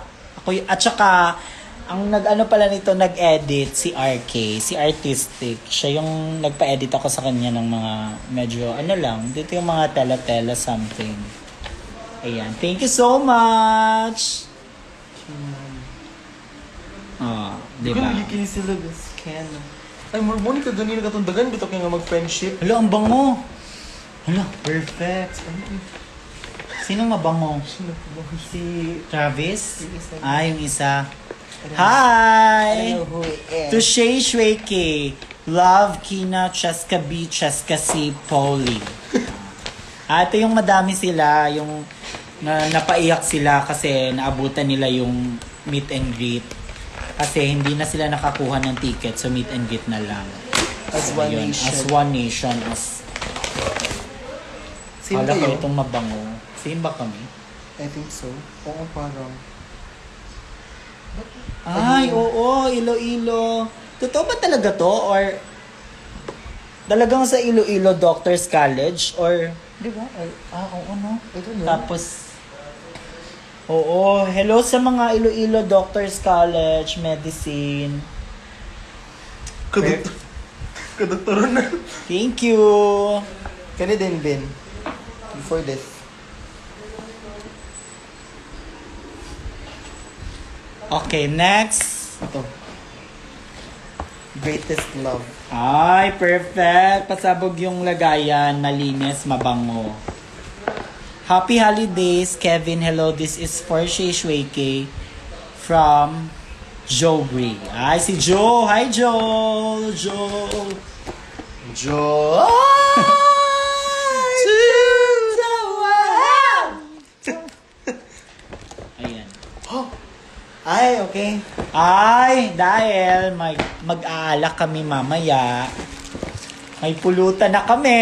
At saka, ang nag-ano pala nito, nag-edit si RK, si Artistic. Siya yung nagpa-edit ako sa kanya ng mga medyo, dito yung mga tela-tela something. Ayan. Thank you so much! Diba? Kung yung sila scan. Ay, Monica, ganun na katundagan. Bito kayo nga mag-friendship. Hala, ang bango! Hala, Perfect. sinong mabango? Sino po ba? Si Travis? Yung isa. Yung isa. Hi! Who is? To Shay Shweke, Love, Kina, Cheska B, Cheska C, Polly. Ito yung madami sila, yung napaiyak sila kasi naabutan nila yung meet and greet. Kasi hindi na sila nakakuha ng ticket, so meet and greet na lang. As one Ayun, nation. As one nation. Same Kala ko kayo? itong mabango. Same ba kami? I think so. Oo, parang. Ay, oo, Iloilo. Totoo ba talaga to? Or talagang sa Iloilo Doctors College? Or, di ba? Oo, no? I don't know. Tapos, oo, hello sa mga Iloilo Doctors College, Medicine. Kadoktor na. Thank you. Kani din, Ben. Before this. Okay, next. Ito. Greatest love. Ay, perfect. Pasabog yung lagayan, malinis, mabango. Happy holidays, Kevin. Hello, this is for Shay Shweke from Joe Brie. Ay, si Joe. Hi, Joe. Joe. Joy! Ayan. Ay, okay. Ay, dahil mag-aalak kami mamaya. May pulutan na kami.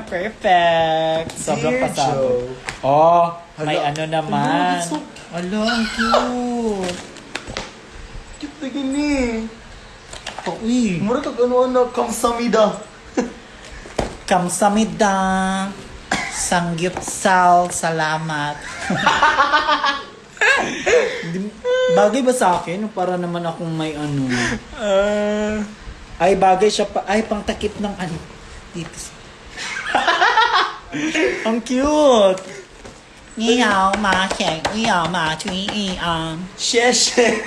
Perfect. Sobrang Dear pasabog. Joe. Oh, may Hala. ano naman. Hala, so- Alo, ang cute. Cute na gini. Uy. Mura kag ano-ano, kamsamida. Kamsamida. Sangyupsal. Salamat. Bagay ba sa akin? Para naman akong may ano. Ay, bagay siya pa. Ay, pang takip ng ano. Dito. Ang cute. Niyaw, ma, cheng, niyaw, ma, chui, Sheshe.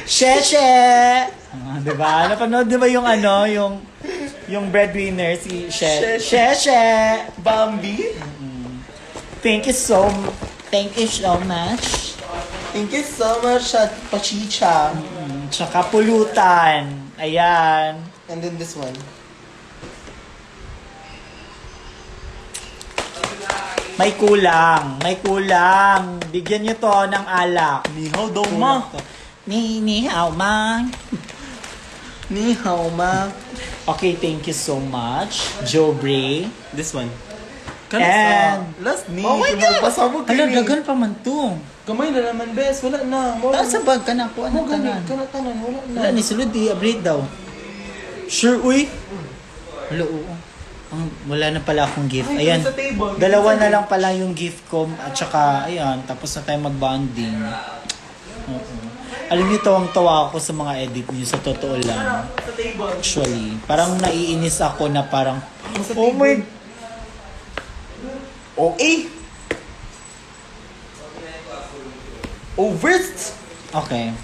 Sheshe! Diba? Napanood di ba yung ano, yung breadwinner, si Sheshe. Sheshe! Bambi. Thank you so much. Thank you so much, Pachicha. Tsaka pulutan. Ayan. And then this one. May kulang. Bigyan nyo to ng alak. Nihaw daw, ma. Ni hao ma. Nihaw, ma. Okay, thank you so much, Joe Bray. This one. And- last ni. Oh my God! Pasabog Hala, kini. dagan pa man to. Kamay na naman, bes. Wala na. Wala Taas sa bag ka na, kuha Mo ng gani, tanan. kanatanan. Wala na. Wala, ni sulod di, update daw. Sure, uy. Hala, oo. Wala na pala akong gift. Ay, Ayan. sa table. Dalawa na lang pala yung gift ko. At saka, ayan, tapos na tayo mag-bonding. Oo. Alam niyo, tawang-tawa ako sa mga edit niyo, sa totoo lang. Sa table. Actually, parang naiinis ako na parang, Sa oh table. my, Oh, eh. Oh, wrist. okay.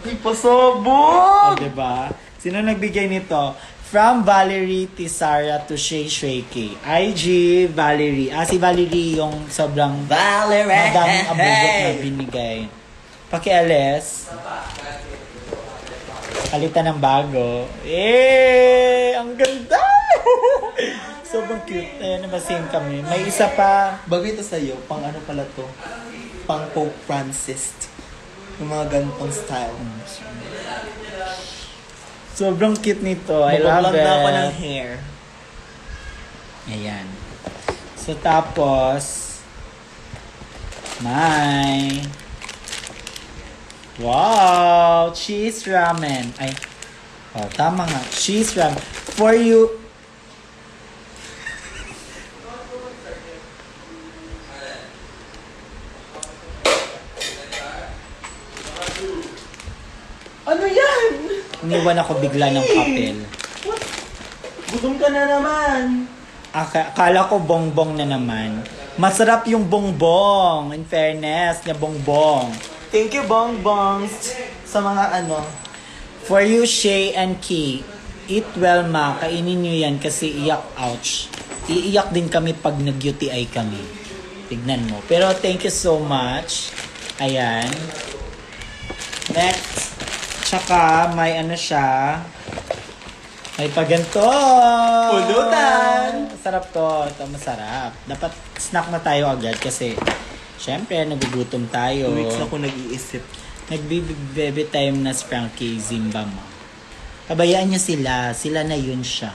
Ay, pasabog. O, diba? Sino nagbigay nito? From Valerie Tisara to Shay Shweke. IG Valerie. Si Valerie yung sobrang madaming abubot na binigay. Paki-LS. Palitan ng bago. Ang ganda! Sobrang cute. Ayan naman, same kami. May isa pa. Bagay ito sa'yo, pang ano pala to? Pang Pope Francis. Yung mga ganitong style. Sobrang cute nito. I love Magbablog it. na ako ng hair. Ayan. So, tapos, may, wow, cheese ramen. Ay, tama nga. Cheese ramen. For you, Ano yan? iniwan ako bigla ng papel. Gutom ka na naman. Akala ko bongbong na naman. Masarap yung bongbong. In fairness, na bongbong. Thank you, Bong Bongs, sa mga ano. For you, Shay and Key. Eat well, ma. Kainin nyo yan kasi iyak, ouch. Iiyak din kami pag nag-UTI kami. Tignan mo. Pero thank you so much. Ayan. Next. Tsaka may ano siya. May paganto. Pulutan. Sarap to. Ito masarap. Dapat snack na tayo agad kasi syempre nagugutom tayo. 2 weeks na ako nag-iisip. Nag-baby time na si Frankie Zimba mo. Kabayaan niya sila. Sila na yun siya.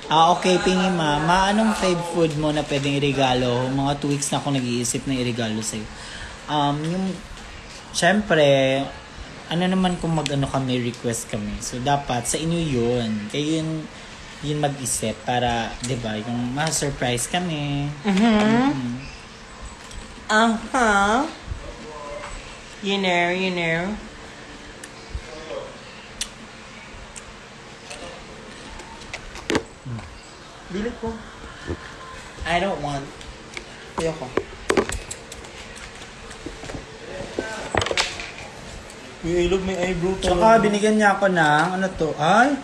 Okay, Pingy ma. Anong fave food mo na pwedeng irigalo? Mga 2 weeks na ako nag-iisip na irigalo sa'yo. Yung, syempre, ano naman kung mag-ano kami, request kami. So, dapat sa inyo yun. Kayo yun mag-isip para, di ba, yung ma-surprise kami. You know. Dili ko. I don't want. Ayoko. May ilog, may eyebrow to. Tsaka binigyan niya ako ng, ano to, ay?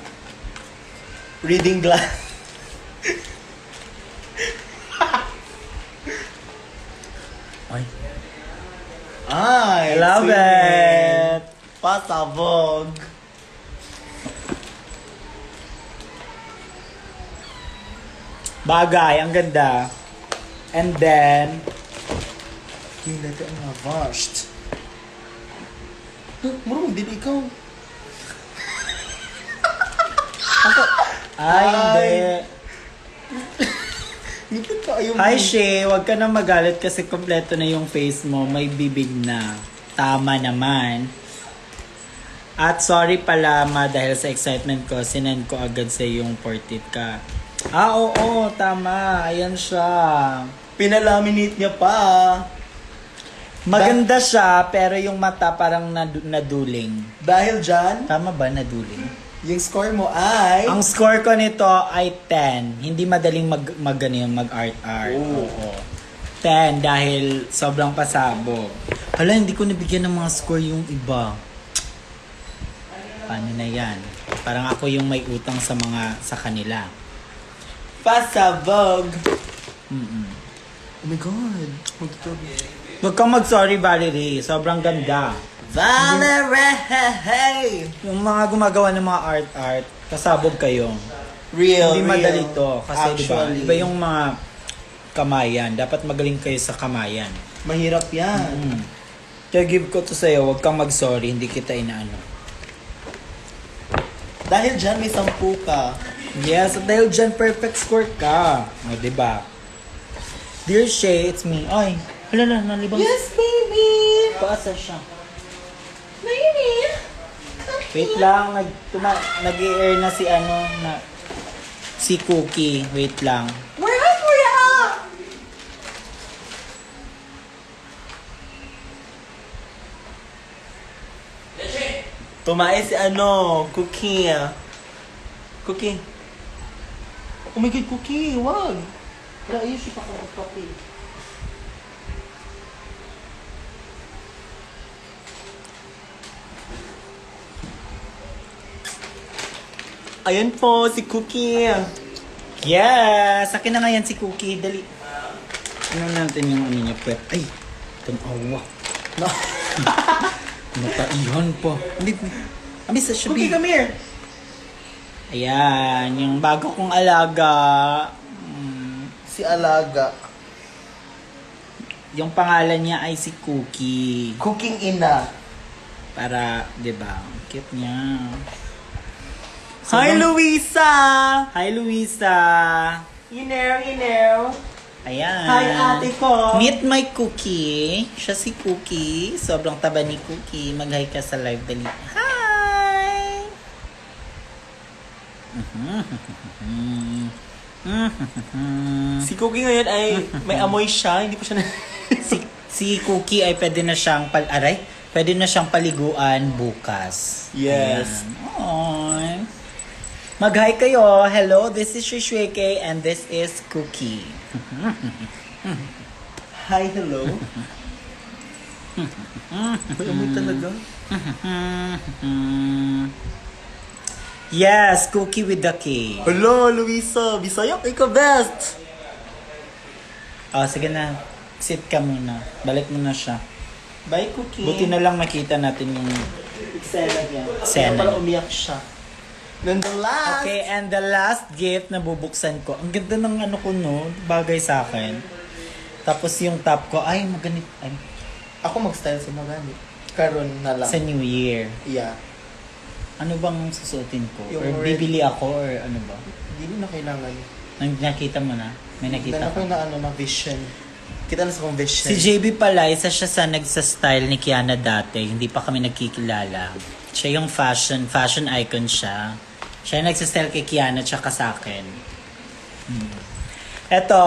Reading glass. Ay. I love it. Pasabog. Bagay, ang ganda. And then, Yung letter ang washed. Murong, din ikaw. ay, hindi. Ngipit pa yung... Hi, Shay. Huwag ka na magalit kasi kompleto na yung face mo. May bibig na. Tama naman. At sorry pala, ma, dahil sa excitement ko, sinend ko agad sa yung portrait ka. Oo, tama. Ayan siya. Pinalaminate niya pa. Maganda siya, pero yung mata parang naduling. Dahil dyan, Tama ba, naduling? yung score mo ay... Ang score ko nito ay 10. Hindi madaling mag-art-art. Oh. Oo. 10 dahil sobrang pasabog. Hala, hindi ko nabigyan ng mga score yung iba. Paano na yan? Parang ako yung may utang sa kanila. Pasabog. Mm-mm. Oh my God. Magtabi. Huwag kang mag-sorry, Valerie. Sobrang ganda. Valerie! Yung mga gumagawa ng mga art-art, kasabog kayo. Real, Hindi madali to. Kasi Actually. diba yung mga kamayan, dapat magaling kayo sa kamayan. Mahirap yan. Kaya give ko to sa'yo, huwag kang mag-sorry, hindi kita inaano. Dahil dyan, may 10 ka. Yes, at dahil dyan, perfect score ka. O, diba? Dear Shay, it's me. Ay, hala, nalibang. Yes, baby! Paasa siya. Baby! Wait lang, nag-i-air na si si Cookie. Wait lang. Where are you? Tumae si Cookie. Cookie. Oh my God, Cookie, wag. Ayos siya pa Cookie. Ayan po, si Cookie. Yes! Akin na nga yan si Cookie. Dali. Ano natin yung ano niya, pwet. Ay! Tanawa. No. Nataihan pa. Hindi. Amis, that should Cookie, be. come here. Ayan. Yung bago kong alaga. Si Alaga. Yung pangalan niya ay si Cookie. Cooking ina. Para, di ba? Cute niya. Hi, Luisa! Hi, Luisa! You know. Ayan. Hi, ate ko. Meet my Cookie. Siya si Cookie. Sobrang taba ni Cookie. Mag-hi ka sa live dali. Hi! Si Cookie ngayon ay may amoy siya. Hindi pa siya na... si Cookie ay pwede na siyang pwede na siyang paliguan bukas. Yes. Ayan. Aww. Mag-hi kayo. Hello, this is Shishweke and this is Cookie. Hi, hello. May amoy talaga. Yes, cookie with the K. Hello, Luisa. Bisaya kay ka best. Oh, sige na. Sit ka muna. Balik mo na siya. Bye, Cookie. Buti na lang nakita natin yung... Eksena niya. Eksena Kaya pala niya. umiyak siya. Then the last. Okay, and the last gift na bubuksan ko. Ang ganda ng ano ko, no? Bagay sa akin. Tapos yung top ko, ay, maganit. Ay, Ako mag-style sa maganit. Karon na lang. sa New Year. Yeah. Ano bang susuotin ko? Yung Or red. bibili ako? Or ano ba? Hindi na kailangan. Nakita mo na? May nakita Dahil ka? ako na vision. Kita na sa kong vision. Si JB pala, isa siya sa nagsa-style ni Kiana dati. Hindi pa kami nagkikilala. Siya yung fashion icon siya. Siya yung nagsa-style kay Kiana tsaka sa akin. Eto,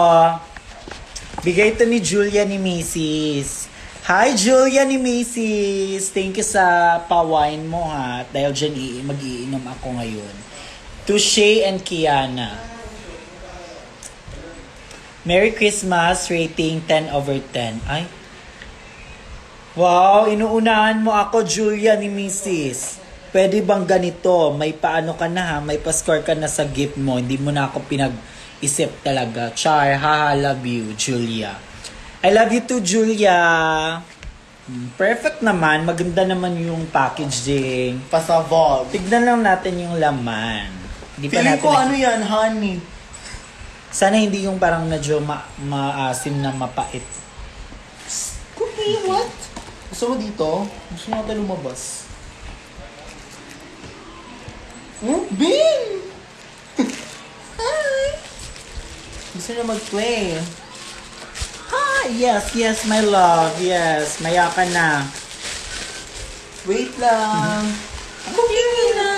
bigay ito ni Julia ni Macy's. Hi Julia ni Macy's! Thank you sa pa-wine mo ha. Dahil dyan mag-iinom ako ngayon. To Shay and Kiana. Merry Christmas, rating 10/10. Ay. Wow, inuunahan mo ako, Julia ni Mrs. Pwede bang ganito? May paano ka na ha? May pa-score ka na sa gift mo. Hindi mo na ako pinag-isip talaga. Char, haha, love you, Julia. I love you too, Julia. Perfect naman. Maganda naman yung packaging. Pasavog. Tignan lang natin yung laman. Hindi pa Feeling natin ko ano yan, honey. Sana hindi yung parang medyo maasim na mapait. Cookie, what? Gusto mo dito? Gusto mo natin lumabas? Bin! Hi! Gusto niya mag-play. Ah, yes, my love. Yes, maya ka na. Wait lang. Cookie na!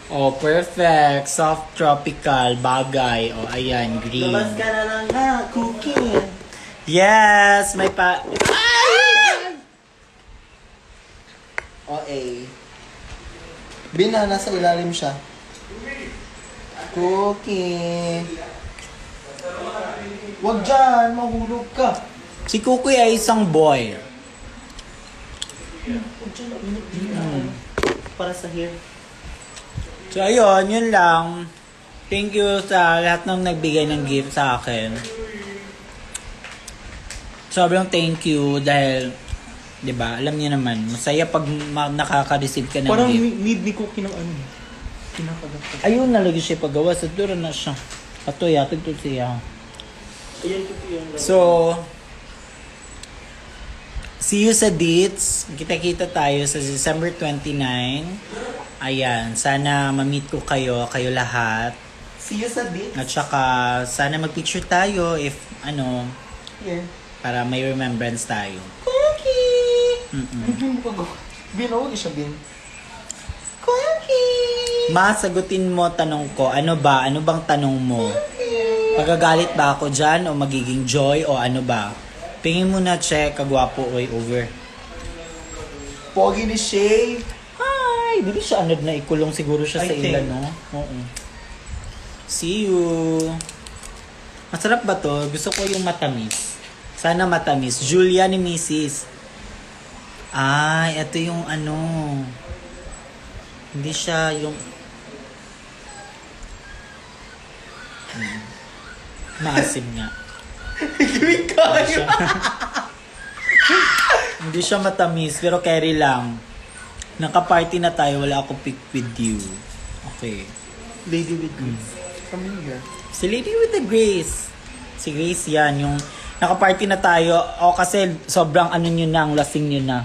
Oh, perfect. Soft tropical bagay. Oh, ayan, green. Labas ka na lang na, Cookie. Yes, may pa... Okay. Bin na, nasa ilalim siya. Cookie. Wag dyan, mahulog ka. Si Kukoy ay isang boy. Wag dyan, init. Para sa hair. So, ayun, yun lang. Thank you sa lahat ng nagbigay ng gift sa akin. Sobrang thank you dahil, di ba, alam niyo naman, masaya pag nakaka-receive ka ng Parang gift. need ni Cookie ng ano. Kinakagat ka. Ayun na lagi siya paggawa. Sa dura na siya. Ato yatid to siya. Ayan, Cookie yung So, see you sa dates. Kita-kita tayo sa December 29. Ayan, sana ma-meet ko kayo lahat. See you sa date. At saka, sana mag-picture tayo if, Here. para may remembrance tayo. Cookie! Mm-mm. Bin, huwag siya, Bin. Cookie! Ma, sagutin mo tanong ko. Ano ba? Ano bang tanong mo? Pagagalit ba ako dyan o magiging joy o ano ba? Pingin mo na, check. Kagwapo, oy, over. Pogi ni Shay. Hi! Di ba siya anod na ikulong siguro siya I sa think. ilan, no? Oo. See you! Masarap ba to? Gusto ko yung matamis. Sana matamis. Julia ni Mrs. Ay, ito yung ano. Hindi siya yung... Maasim nga. Gawin ka. Hindi siya, hindi siya matamis, pero carry lang. Naka-party na tayo, wala akong pick with you. Okay. Lady with Grace. Come here. Si Lady with the Grace. Si Grace yan, yung naka-party na tayo. O kasi sobrang ano nyo na, ang lasing nyo na.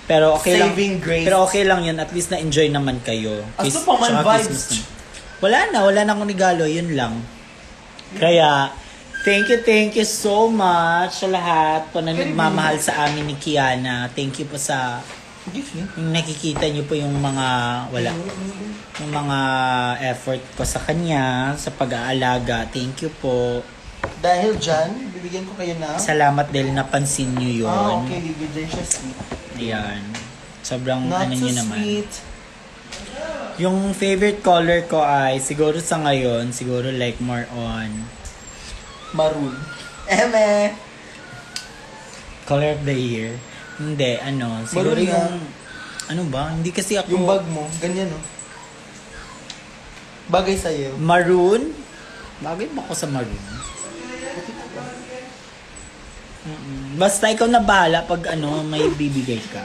Pero okay Saving lang. grace. Pero okay lang yun, at least na-enjoy naman kayo. Aso pa man Tsaka vibes. Christmas na. Wala na akong regalo, yun lang. Kaya, thank you so much sa lahat po na nagmamahal sa amin ni Kiana. Thank you po sa Give you. yung nakikita niyo po yung mga yung mga effort ko sa kanya sa pag-aalaga. Thank you po. Dahil dyan, bibigyan ko kayo na. Salamat dahil napansin niyo yun. Okay, bibigyan siya sweet. Ayan. Sobrang Not ano so niyo naman. sweet. Yung favorite color ko ay siguro sa ngayon, siguro like more on Maroon. Eme! color of the year. Hindi, siguro Maroon nga. yung ano ba? Hindi kasi ako Yung bag mo, ganyan no? Bagay sa'yo. Maroon? Bagay ba ako sa maroon? Basta ikaw na bahala pag ano, may bibigay ka.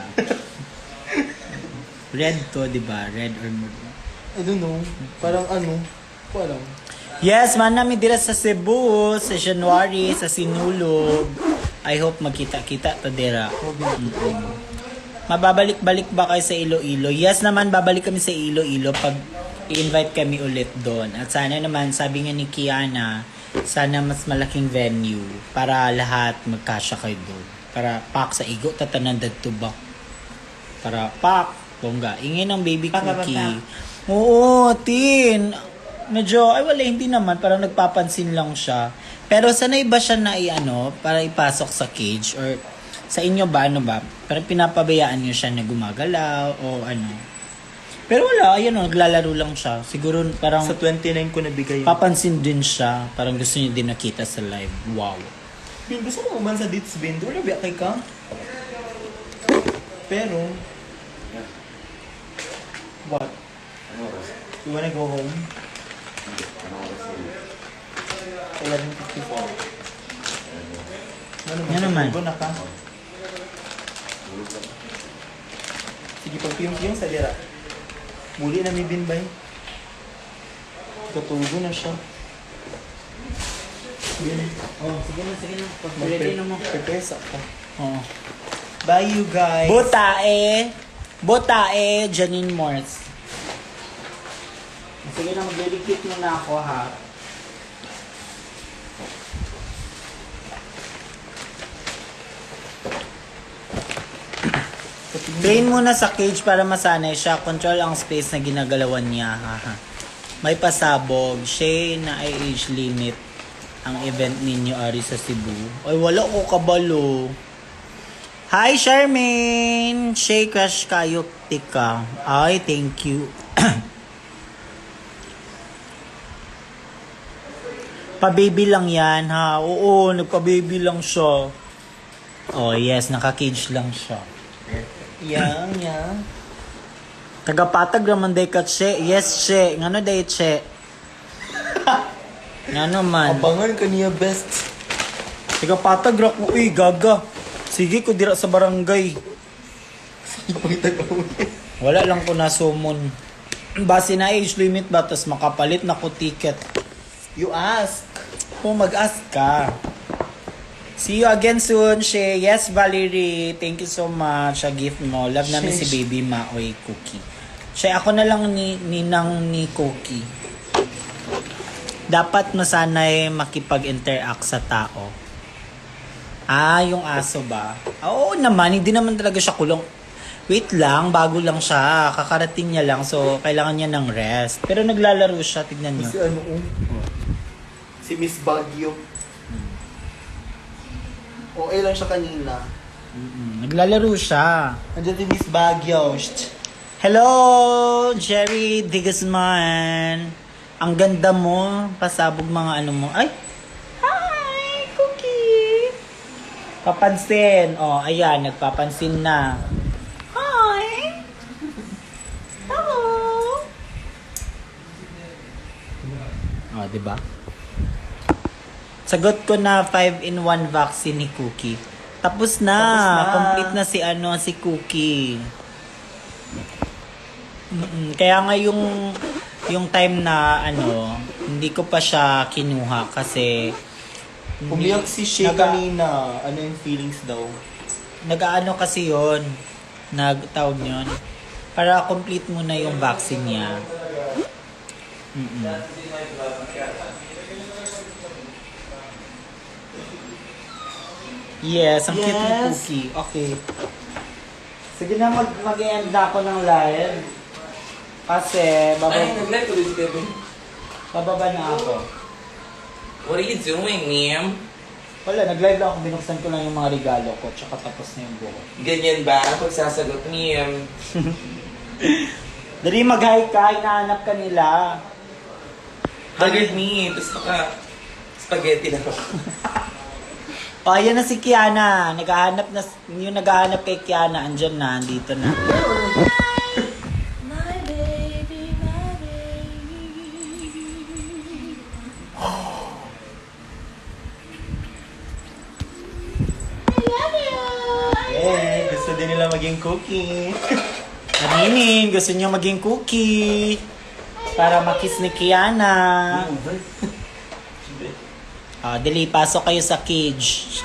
Red to, di ba? Red or maroon. I don't know. Parang ano. Parang. Yes, man namin dira sa Cebu, sa January, sa Sinulog. I hope magkita-kita to dira. Mababalik-balik ba kayo sa Iloilo? Yes naman, babalik kami sa Iloilo pag i-invite kami ulit doon. At sana naman, sabi nga ni Kiana, sana mas malaking venue para lahat magkasya kayo doon. Para pak sa igo, tatanan dagto ba? Para pak, bongga. Ingin ng baby cookie. Oo, tin. Medyo, ay wala, hindi naman. Parang nagpapansin lang siya. Pero sanay ba siya na para ipasok sa cage? Or sa inyo ba, ano ba? Parang pinapabayaan niyo siya na gumagalaw o ano? Pero wala, ayan o, naglalaro lang siya. Siguro parang Sa 29 ko nabigay yun. papansin din siya. Parang gusto niya din nakita sa live. Wow. Bin, gusto mo man sa dates, Ben? Doon na kay ka? Pero, what? Ano oras? You wanna go home? Ano oras yun? 11:54. Ano Yan naman. Go na ka? Tulog ka. Sige, pag-piyong-piyong sa dira. Muli na may binbay. Katugo na siya. Bin, Oh, sige na, sige na. Pag-ready na mo. prepare sa ka. Oh. Bye, you guys! Botae, Janine Morse. Sige na, magliligpit muna ako ha. Train muna sa cage para masanay siya. Control ang space na ginagalawan niya. Haha. May pasabog. Siya na ay age limit ang event ninyo ari sa Cebu. Ay, wala ko kabalo. Hi, Charmaine! Shay, crush kayo, tika. Ay, thank you. Pa-baby lang yan, ha? Oo, nagpa-baby lang siya. Oh, yes, naka-cage lang siya. Yang. Tagapatag raman day ka, Che. Yes, Che. Ngano day, Che? Ngano man. Abangan ka niya, best. Tagapatag ra ko, uy, gaga. Sige ko dira sa barangay. Ipakita ka mo. Wala lang ko na sumon. Base na age limit ba, tas makapalit na ko ticket. You ask. Kung mag-ask ka. See you again soon, Shay. Yes, Valerie. Thank you so much sa gift mo. Love namin si Shay. Baby Maoy Cookie. Shay, ako na lang ninang ni Cookie. Dapat masanay makipag-interact sa tao. Ah, yung aso ba? Oo naman, hindi naman talaga siya kulong. Wait lang, bago lang siya. Kakarating niya lang, so kailangan niya ng rest. Pero naglalaro siya, tignan niyo. Si ano, si Miss Baguio. Okay lang siya kanina. Naglalaro siya. Andiyan si Miss Baguio. Hello, Jerry Digasman. Ang ganda mo. Pasabog mga ano mo. Ay! Hi, Cookie! Papansin. Oh, ayan. Nagpapansin na. Hi! Hello! Oh, diba? Sagot ko na 5-in-1 vaccine ni Cookie. Tapos na. Tapos na. Complete na si Cookie. Kaya nga yung time na hindi ko pa siya kinuha kasi Umiyak si Shay Naga- kanina. Ano yung feelings daw? nag-ano kasi yon, nagtawag yun para complete muna yung vaccine niya. Yes, ang cute ni Yes. Cookie. Okay. Sige na, mag-end na ako ng live. Kasi, nag-live ulit si Kevin. bababa na ako. What are you doing, ma'am? Wala, nag-live lang ako. Binuksan ko lang yung mga regalo ko. Tsaka tapos na yung buhok. Ganyan ba? Pagsasagot, ma'am. Dali, mag-hi ka. Hinahanap ka nila. 100 me, tapos spaghetti na ako. O, ayan na si Kiana. Yung naghahanap kay Kiana, andyan na, andito na. My baby, my baby. nila maging cookie. Kaninin, gusto niyo maging cookie. Para makiss ni Kiana. Dali, pasok kayo sa cage.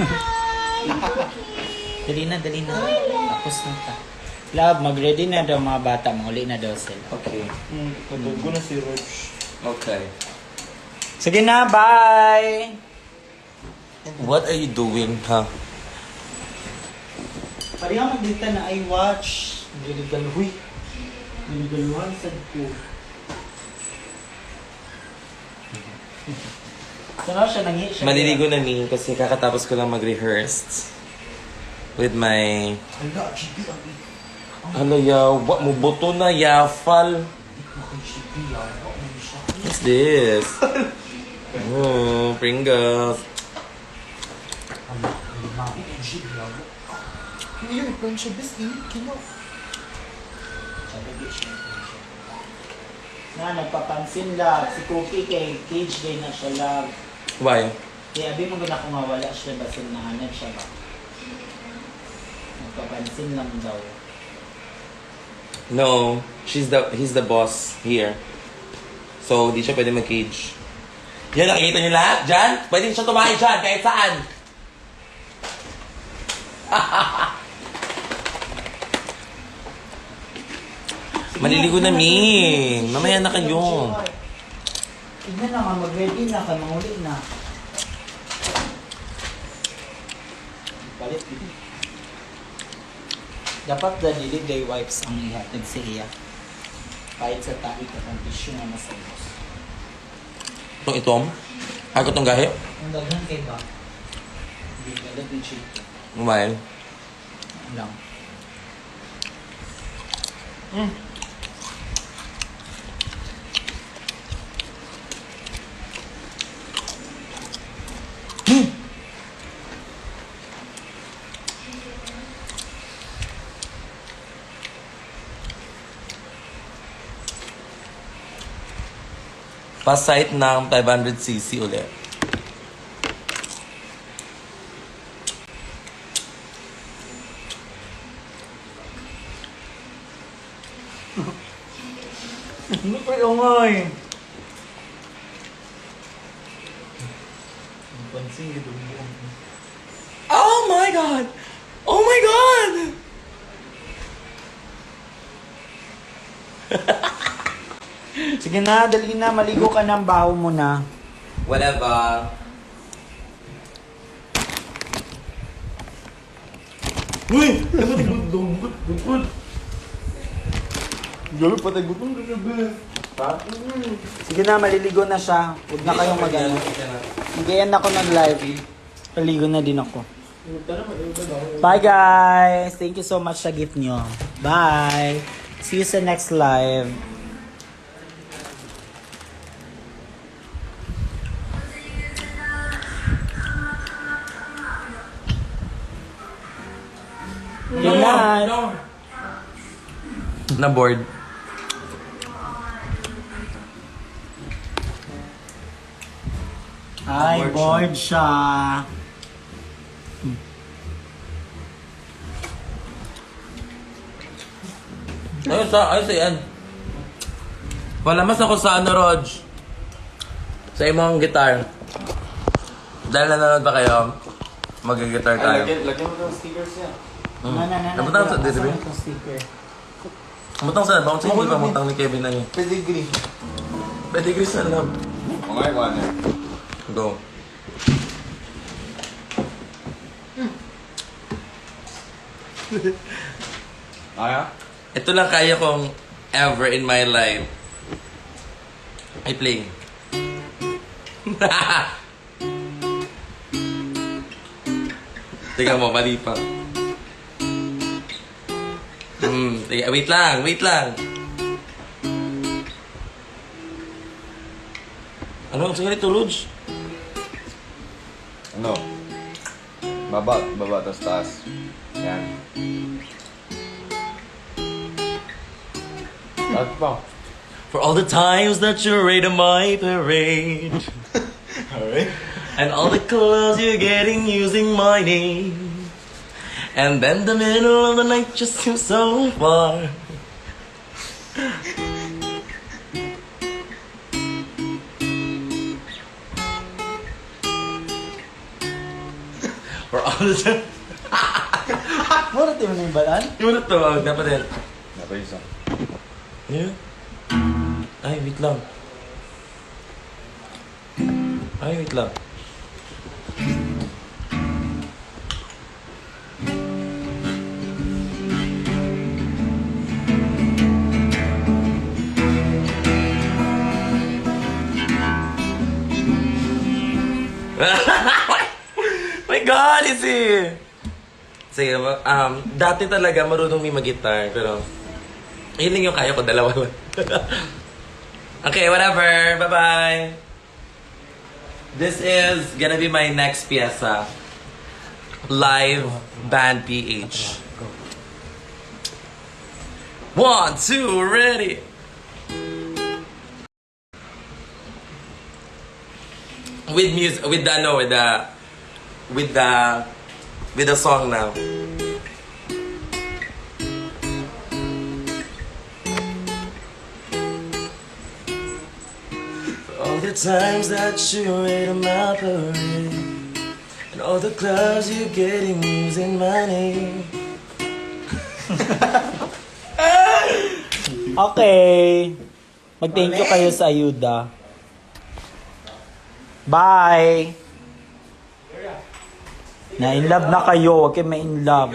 Dali na. Tapos na ta. Love, mag-ready na daw mga bata. Mahuli na daw sila. Okay. Katulog ko na si Rog. Okay. Sige na, bye! What are you doing, ha? Pareha magdita na I watch. Niligaluhi. Niligaluhan sa ko. Sana siya nangi siya. Maliligo na ni kasi kakatapos ko lang mag-rehearse with my... Ano yaw? What mo buto na yafal? What's this? Oh, Pringles. Na, nagpapansin love. Si Cookie kay Cage day na siya love. Why? Kaya abi mo gina kung mawala siya basin na hanap siya ba? Nagpapansin lang daw. No, he's the boss here. So, di siya pwede mag-cage. Yan, nakikita niyo lahat dyan? Pwede siya tumahay dyan, kahit saan. Maliligo na, Ming. Mamaya na kayo. Tignan na nga, mag-ready na ka, manguli na. Palit din. Dapat dalili day wipes ang ihatag sa iya. Kahit sa tahi ka kung tissue na masayos. Itong itom? Ako itong gahe? Ang daghan kay ba? Hindi ka lang yung chicken. Umay. Ang lang. Pa-site ng 500cc ulit. Ano pa yung ngay? Pansin ka doon. Oh my God! Oh my God! Sige na, dali na. Maligo ka ng baho mo na. Whatever. Uy! Dapat igutot. Gabi patay gutom ka gabi. Sige na, maliligo na siya. Huwag na kayong mag-ano. Mag-end ako ng live. Maligo na din ako. Bye guys! Thank you so much sa gift nyo. Bye! See you sa next live. Good night! Na-board. Ay, bored siya. Ayos yan. Wala mas ako sa ano, Rog. Sa imong guitar. Dahil nanonood pa kayo, mag-guitar tayo. Lagyan mo ng stickers yan. Nabutang sa dito, ba? sticker. Butang sa bouncing, di ba butang ni Kevin na yun? Pedigree. Pedigree sa love. Mga ikuan yan. Go. Kaya? Ito lang kaya kong ever in my life. I play. Teka mo, mali pa. Teka, wait lang. Ano ang sige nito, Lodge? Ano? Baba, tas taas. Yan. Taas pa. For all the times that you raided my parade. Alright. And all the clothes you're getting using my name. And then the middle of the night just seems so far. For all the time. Mura tayo na yung balaan? Yung na to, dapat din. Dapat isa. Yeah. Ay, wait lang. Ay, wait lang. My God, is he? Sige, dati talaga marunong may mag-guitar, pero yun lang yung kaya ko, dalawa lang. Okay, whatever. Bye-bye. This is gonna be my next pieza. Live Band PH. 1, 2, ready. With music, with the song now. All the times that you wait on my parade, and all the clubs you're getting using my name. Okay. Mag-thank you kayo sa ayuda. Bye! Na-in love na kayo. Huwag kayo ma-in love.